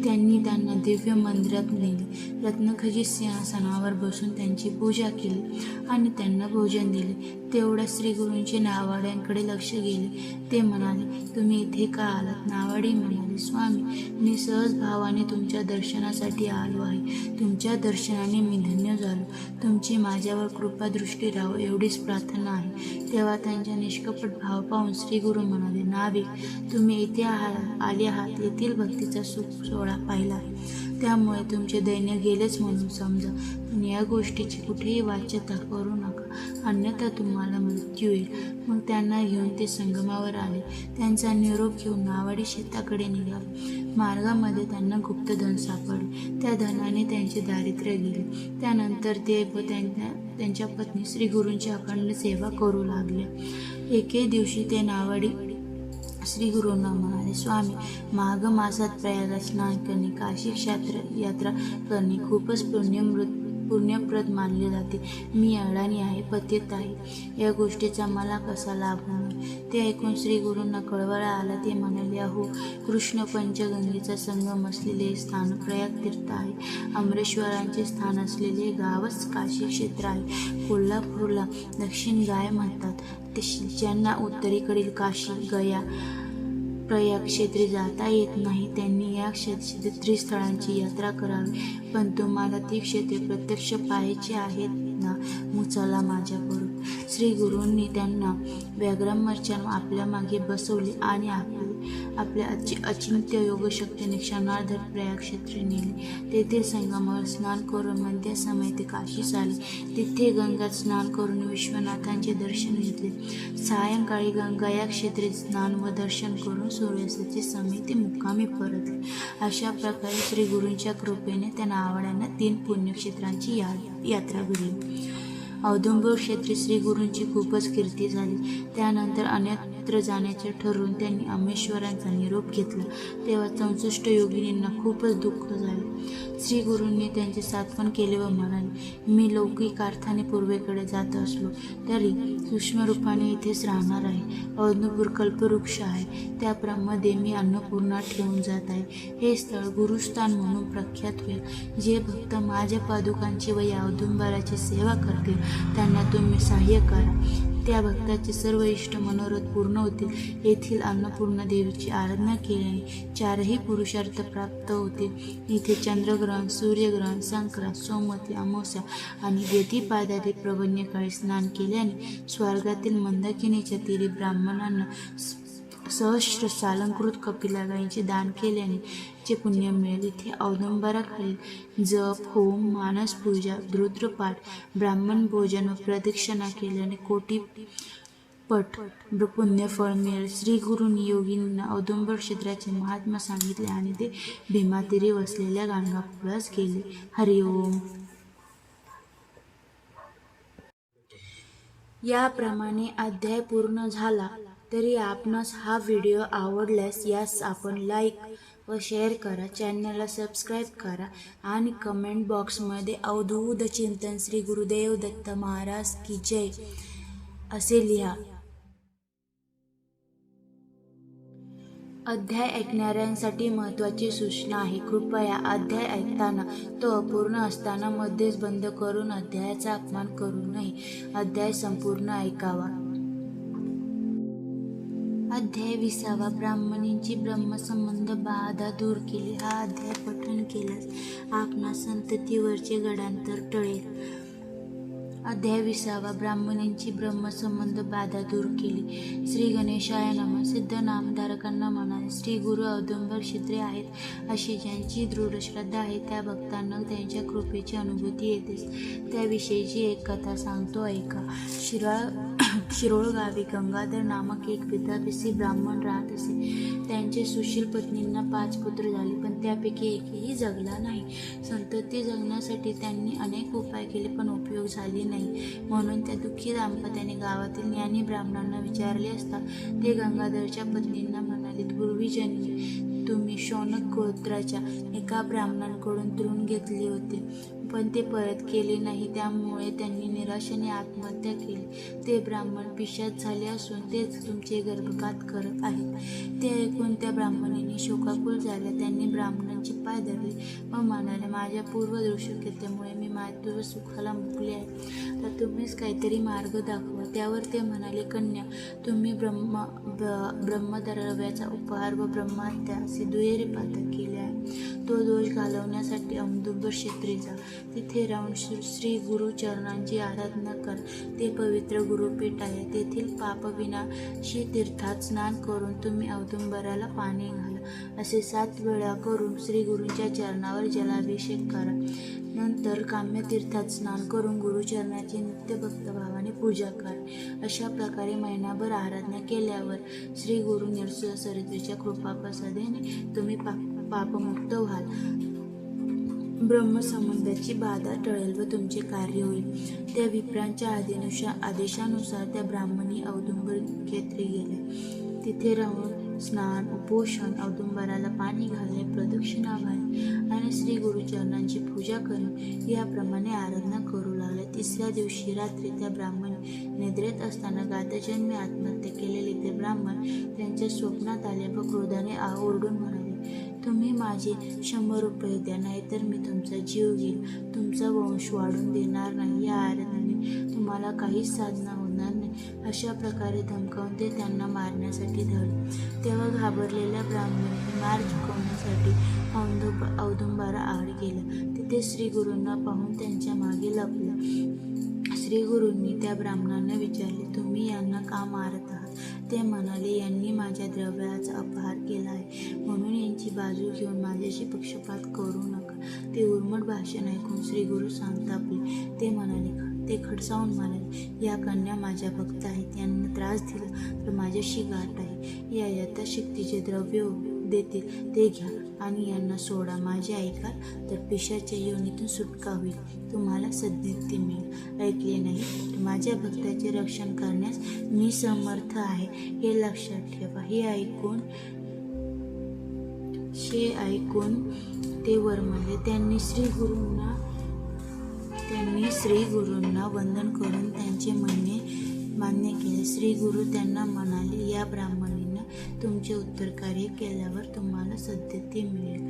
त्यांनी त्यांना दिव्य मंदिरात नेले. रत्नखचित सिंहासनावर बसून त्यांची पूजा केली आणि त्यांना भोजन दिले. तेवढ्या श्री गुरूंचे नावाड्यांकडे लक्ष गेले. ते म्हणाले, तुम्ही इथे का आलात? नावाडी म्हणाले, स्वामी, मी सहज भावाने तुमच्या दर्शनासाठी आलो आहे. तुमच्या दर्शनाने मी धन्य झालो. तुमची माझ्यावर कृपादृष्टी राहो एवढीच प्रार्थना आहे. तेव्हा त्यांच्या निष्कपट भाव पाहून श्री गुरु म्हणाले, नाविक, तुम्ही इथे आले आहात. येथील भक्तीचा सुख सोहळा पाहिला आहे. त्यामुळे तुमचे दैन्य गेलेच म्हणून समजा. पण या गोष्टीची कुठेही वाच्यता करू नका, अन्यथा तुम्हाला मृत्यू येईल. मग त्यांना घेऊन ते संगमावर आले. त्यांचा निरोप घेऊन नावाडी शेताकडे निघाले. मार्गामध्ये त्यांना गुप्तधन सापडले. त्या धनाने त्यांचे दारिद्र्य गेले. त्यानंतर ते व त्यांच्या पत्नी श्री गुरूंची अखंड सेवा करू लागले. एके दिवशी ते नावाडी श्री गुरूंना म्हणाले, स्वामी, माघ मासात प्रयागात स्नान करणे, काशी यात्रा करणे खूपच पुण्यप्रद मानले जाते. मी अडाणी आहे, पतित आहे. या गोष्टीचा मला कसा लाभ होणार? ते ऐकून श्री गुरूंना कळवळा आला. ते म्हणाले, अहो, कृष्ण पंचगंगेचा संगम असलेले स्थान प्रयाग तीर्थ आहे. अमरेश्वरांचे स्थान असलेले गावच काशी क्षेत्र आहे. कोल्हापूरला दक्षिण गाय म्हणतात. ज्यांना उत्तरेकडील काशी, गया, प्रयाग क्षेत्री जाता येत नाही त्यांनी या त्रिस्थळांची यात्रा करावी. पण तुम्हाला ती क्षेत्रे प्रत्यक्ष पाहायची आहेत ना? मग चला माझ्याबरोबर. श्री गुरूंनी त्यांना व्याघ्रांवरच्या आपल्या मागे बसवले आणि आपल्या अचिंत्य योगशक्तीने क्षणार्धात प्रयाग क्षेत्री नेले. तेथे संगमावर स्नान करून मध्यासमयी ते काशीस आले. तिथे गंगात स्नान करून विश्वनाथांचे दर्शन घेतले. सायंकाळी गंगा या क्षेत्री स्नान व दर्शन करून सूर्यास्ताचे समय ते मुक्कामी परतले. अशा प्रकारे श्री गुरूंच्या कृपेने त्या नावाड्यांना 3 पुण्यक्षेत्रांची यात्रा घडली. औदुंबर क्षेत्री श्री गुरूंची खूपच कीर्ती झाली. त्यानंतर अन्यत्र जाण्याचे ठरवून त्यांनी अमेश्वरांचा निरोप घेतला. तेव्हा 64 योगिनींना खूपच दुःख झाले. श्री गुरूंनी त्यांचे सांत्वन केले व म्हणाले, मी लौकिक अर्थाने पूर्वेकडे जात असलो तरी सूक्ष्म रूपाने इथेच राहणार आहे. औदुंबर कल्पवृक्ष आहे. त्याप्रमाणे मी अन्नपूर्णा ठेवून जात आहे. हे स्थळ गुरुस्थान म्हणून प्रख्यात होईल. जे भक्त माझ्या पादुकांची व या औदुंबराची सेवा करतील त्यांना तुम्ही सहाय्य करा. त्या भक्ताचे सर्व इष्ट मनोरथ पूर्ण होतील. येथील अन्नपूर्णा देवीची आराधना केल्याने 4ही पुरुषार्थ प्राप्त होतील. इथे चंद्रग्रहण, सूर्यग्रहण, संक्रांत, सोमवती, अमावस्या आणि व्यतिपादादी प्रवण्यकाळी स्नान केल्याने स्वर्गातील मंदाकिनीच्या तीरी ब्राह्मणांना सहस्र सालंकृत कपिला गायींचे दान केल्याने चे पुण्य मिळेल. इथे औदुंबराखाली जप, होम, मानस पूजा, रुद्रपाठ, ब्राह्मण भोजन व प्रदक्षिणा केल्याने कोटीपट पुण्यफळ मिळेल. श्री गुरूंनी योगिनींना औदुंबर क्षेत्राचे महात्म्य सांगितले आणि ते भीमातीरी वसलेल्या गाणगापुरास गेले. हरिओम. याप्रमाणे अध्याय पूर्ण झाला. तरी आपणास हा व्हिडिओ आवडल्यास यास आपण लाईक व शेअर करा, चॅनलला सबस्क्राईब करा आणि कमेंट बॉक्समध्ये अवधूत चिंतन श्री गुरुदेव दत्त महाराज की जय असे लिहा. अध्याय ऐकणाऱ्यांसाठी महत्त्वाची सूचना आहे. कृपया अध्याय ऐकताना तो अपूर्ण असताना मध्येच बंद करून अध्यायाचा अपमान करू नये. अध्याय संपूर्ण ऐकावा. अध्याय 20. ब्राह्मणींची ब्रह्मसंबंध बाधा दूर केली. हा अध्याय पठण केल्यास आपणा संततीवरचे गडांतर टळेल. अध्याय 20. ब्राह्मणींची ब्रह्मसंबंध बाधा दूर केली. श्री गणेशाय नमः. सिद्ध नामधारकांना म्हणाले, श्री गुरु औदुंबर क्षत्रिय आहेत अशी ज्यांची दृढ श्रद्धा आहे त्या भक्तांना त्यांच्या कृपेची अनुभूती येतेच. त्याविषयीची एक कथा सांगतो ऐका. शिरोळ गावी गंगाधर नामक एक विद्यापिसी ब्राह्मण राहत असे. त्यांचे सुशील पत्नींना 5 पुत्र झाले, पण त्यापैकी एकही जगला नाही. संतती जगण्यासाठी त्यांनी अनेक उपाय केले, पण उपयोग झाले नाही. म्हणून त्या दुःखी दाम्पत्याने गावातील ज्ञानी ब्राह्मणांना विचारले असता ते गंगाधरच्या पत्नींना म्हणाले, पूर्वी जन्मी तुम्ही शौनक गोत्राच्या एका ब्राह्मणांकडून तृण घेतले होते, पण ते परत केले नाही. त्यामुळे त्यांनी निराशेने आत्महत्या केली. ते ब्राह्मण पिशाच झाले असून तेच तुमचे गर्भपात करत आहेत. ते ऐकून त्या ब्राह्मणींनी शोकाकुल झाल्या. त्यांनी ब्राह्मणांचे पाय धरले व म्हणाले, माझ्या पूर्वदृष्टिकेमुळे मी माझ्या सुखाला मुकले आहे, तर तुम्हीच काहीतरी मार्ग दाखवा. त्यावर ते म्हणाले, कन्या, तुम्ही ब्रह्मद्रव्याचा उपहार व ब्रह्महत्या असे दुहेरी पातक केले आहे. तो दोष घालवण्यासाठी औदुंबर क्षेत्री जा. तिथे राहून श्री गुरु चरणांची आराधना कर. ते पवित्र गुरुपीठ आहे. तेथील पापविनाशी तीर्थात स्नान करून तुम्ही औदुंबराला पाणी घाला. असे 7 वेळा करून श्री गुरूंच्या चरणावर जलाभिषेक करा. नंतर काम्यतीर्थात स्नान करून गुरुचरणाची नित्य भक्तभावाने पूजा करा. अशा प्रकारे महिनाभर आराधना केल्यावर श्री गुरु निर्सुळ सरितेच्या कृपाप्रसादाने तुम्ही पापमुक्त व्हाल. ब्रह्मसंबंधाची बाधा टळेल व तुमचे कार्य होईल. त्या विप्रांच्या आदेशानुसार त्या ब्राह्मणी औदुंबर क्षेत्री गेल्या. तिथे राहून स्नान, उपोषण, औदुंबराला पाणी घालणे, प्रदक्षिणा घालणे आणि श्री गुरुचरणांची पूजा करणे याप्रमाणे आराधना करू लागल्या. 3ऱ्या दिवशी रात्री त्या ब्राह्मणी निद्रेत असताना गातजन्मी आत्महत्या केलेले ते ब्राह्मण त्यांच्या स्वप्नात आले व क्रोधाने ओरडून म्हणाले, तुम्ही माझे 100 रुपये द्या, नाहीतर मी तुमचा जीव घेईन. तुमचा वंश वाढून देणार नाही. या आराधनेने तुम्हाला काहीच साधना होणार नाही. अशा प्रकारे धमकावून ते त्यांना मारण्यासाठी धावले. तेव्हा घाबरलेल्या ब्राह्मणांनी मार चुकवण्यासाठी औदुंबरा आड गेला. तिथे श्री गुरूंना पाहून त्यांच्या मागे लपला. श्री गुरूंनी त्या ब्राह्मणांना विचारले, तुम्ही यांना का मारत आहात? ते म्हणाले, यांनी माझ्या द्रव्याचा अपहार केला आहे, म्हणून यांची बाजू घेऊन माझ्याशी पक्षपात करू नका. ते उर्मट भाषण ऐकून श्री गुरु संतापले. ते म्हणाले, ते खडसावून म्हणाले, या कन्या माझ्या भक्त आहेत. यांना त्रास दिला तर माझ्याशी गाठ आहे. या यथाशक्तीचे द्रव्य देतील ते घ्या आणि यांना सोडा. माझे ऐकाल तर पिशाच्या योनीतून सुटका होईल. तुम्हाला सद्गती मिळेल. ऐकले नाही तर माझ्या भक्ताचे रक्षण करण्यास मी समर्थ आहे, हे लक्षात ठेवा. हे ऐकून ते वर म्हणले. त्यांनी श्री गुरूंना वंदन करून त्यांचे म्हणणे मान्य केले. श्री गुरु त्यांना म्हणाले, या ब्राह्मणींना तुमचे उत्तर कार्य केल्यावर तुम्हाला सद्गती मिळेल,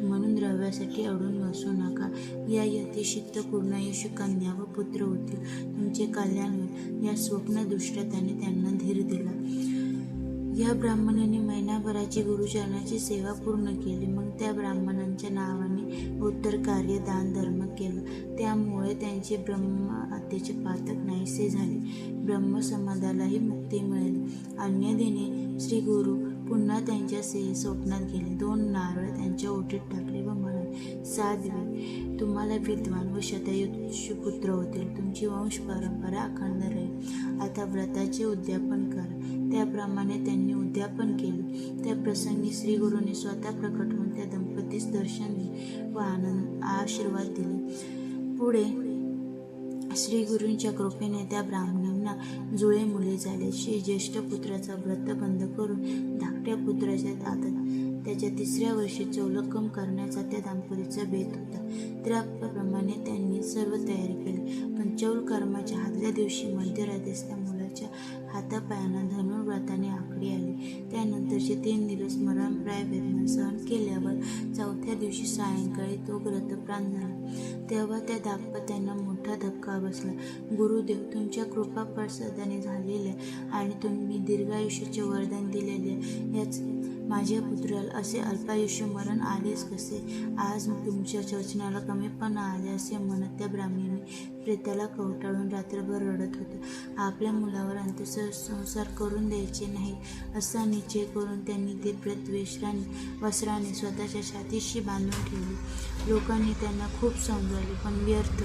म्हणून द्रव्यासाठी अडून बसू नका. या यथेशित पूर्णायुष्य कन्या व पुत्र होतील. तुमचे कल्याण होईल. या स्वप्नदृष्ट्या त्याने त्यांना धीर दिला. या ब्राह्मणाने महिनाभराची गुरुचरणाची सेवा पूर्ण केली. मग त्या ब्राह्मणांच्या नावाने उत्तर कार्य दान धर्म केलं. त्यामुळे त्यांचे ब्रह्महत्येचे पातक नाहीसे झाले. ब्रह्मसमाधालाही मुक्ती मिळाली. अन्य दिनी श्री गुरु पुन्हा त्यांच्या स्वप्नात गेले. 2 नारळ त्यांच्या ओटीत टाकले व म्हणाले, साध्वी, तुम्हाला विद्वान व शतायुषी पुत्र होतील. तुमची वंश परंपरा अखंड राहील. आता व्रताचे उद्यापन करा. त्याप्रमाणे त्यांनी उद्यापन केले. त्या प्रसंगी श्री गुरूंनी स्वतः प्रकट होऊन त्या दंपतीस दर्शन दिले व आशीर्वाद दिले. पुढे श्री गुरूंच्या कृपेने त्या ब्राह्मणांना जुळे मुले झाले. श्री ज्येष्ठ पुत्राचा व्रत बंद करून धाकट्या पुत्राच्या त्याच्या 3ऱ्या वर्षी चौलकम करण्याचा त्या दाम्पतीचा बेत होता. त्याप्रमाणे त्यांनी सर्व तयारी केली. पण चौल कर्माच्या आदल्या दिवशी मध्यरात्रीस त्या मुलाच्या हातापायांना धनुर्व्रताने आकडी आली. त्यानंतरचे 3 दिवस मरणप्राय वेदना सहन केल्यावर 4थ्या दिवशी सायंकाळी तो ग्रतप्राण झाला. तेव्हा त्या दाम्पत्यांना मोठा धक्का बसला. गुरुदेव, तुमच्या कृपा प्रसादाने झालेल्या आणि तुम्ही दीर्घायुष्याचे वरदान दिलेले माझ्या पुत्राला असे अल्पायुष्य मरण आलेच कसे? आज तुमच्या वचनाला कमीपणा आले असे म्हणत त्या ब्राह्मणीने प्रेताला कवटाळून रात्रभर रडत होती. आपल्या मुलावर अंत्यसंस्कार करून द्यायचे नाही असा निश्चय करून त्यांनी ते प्रेत वस्त्राने स्वतःच्या छातीशी बांधून ठेवले. लोकांनी त्यांना खूप समजावले, पण व्यर्थ.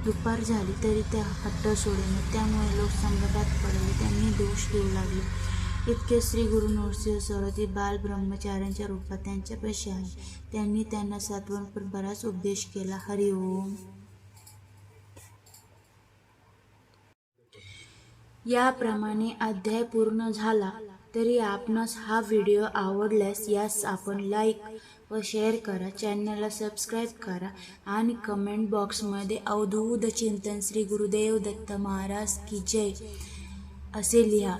दुपार झाली तरी त्या हट्ट सोडेना. त्यामुळे लोक संकटात पडले. त्यांनी दोष देऊ लागले. इतके श्री गुरु नरसिंह सरस्वती बाल ब्रह्मचार्यांच्या रूपात त्यांच्यापाशी आले. त्यांनी त्यांना सात्वनपर बराच उपदेश केला. हरि ओम. याप्रमाणे अध्याय पूर्ण झाला. तरी आपणास हा व्हिडिओ आवडल्यास यास आपण लाईक व शेअर करा, चॅनलला सबस्क्राईब करा आणि कमेंट बॉक्समध्ये अवधूत चिंतन श्री गुरुदेव दत्त महाराज की जय असे लिहा.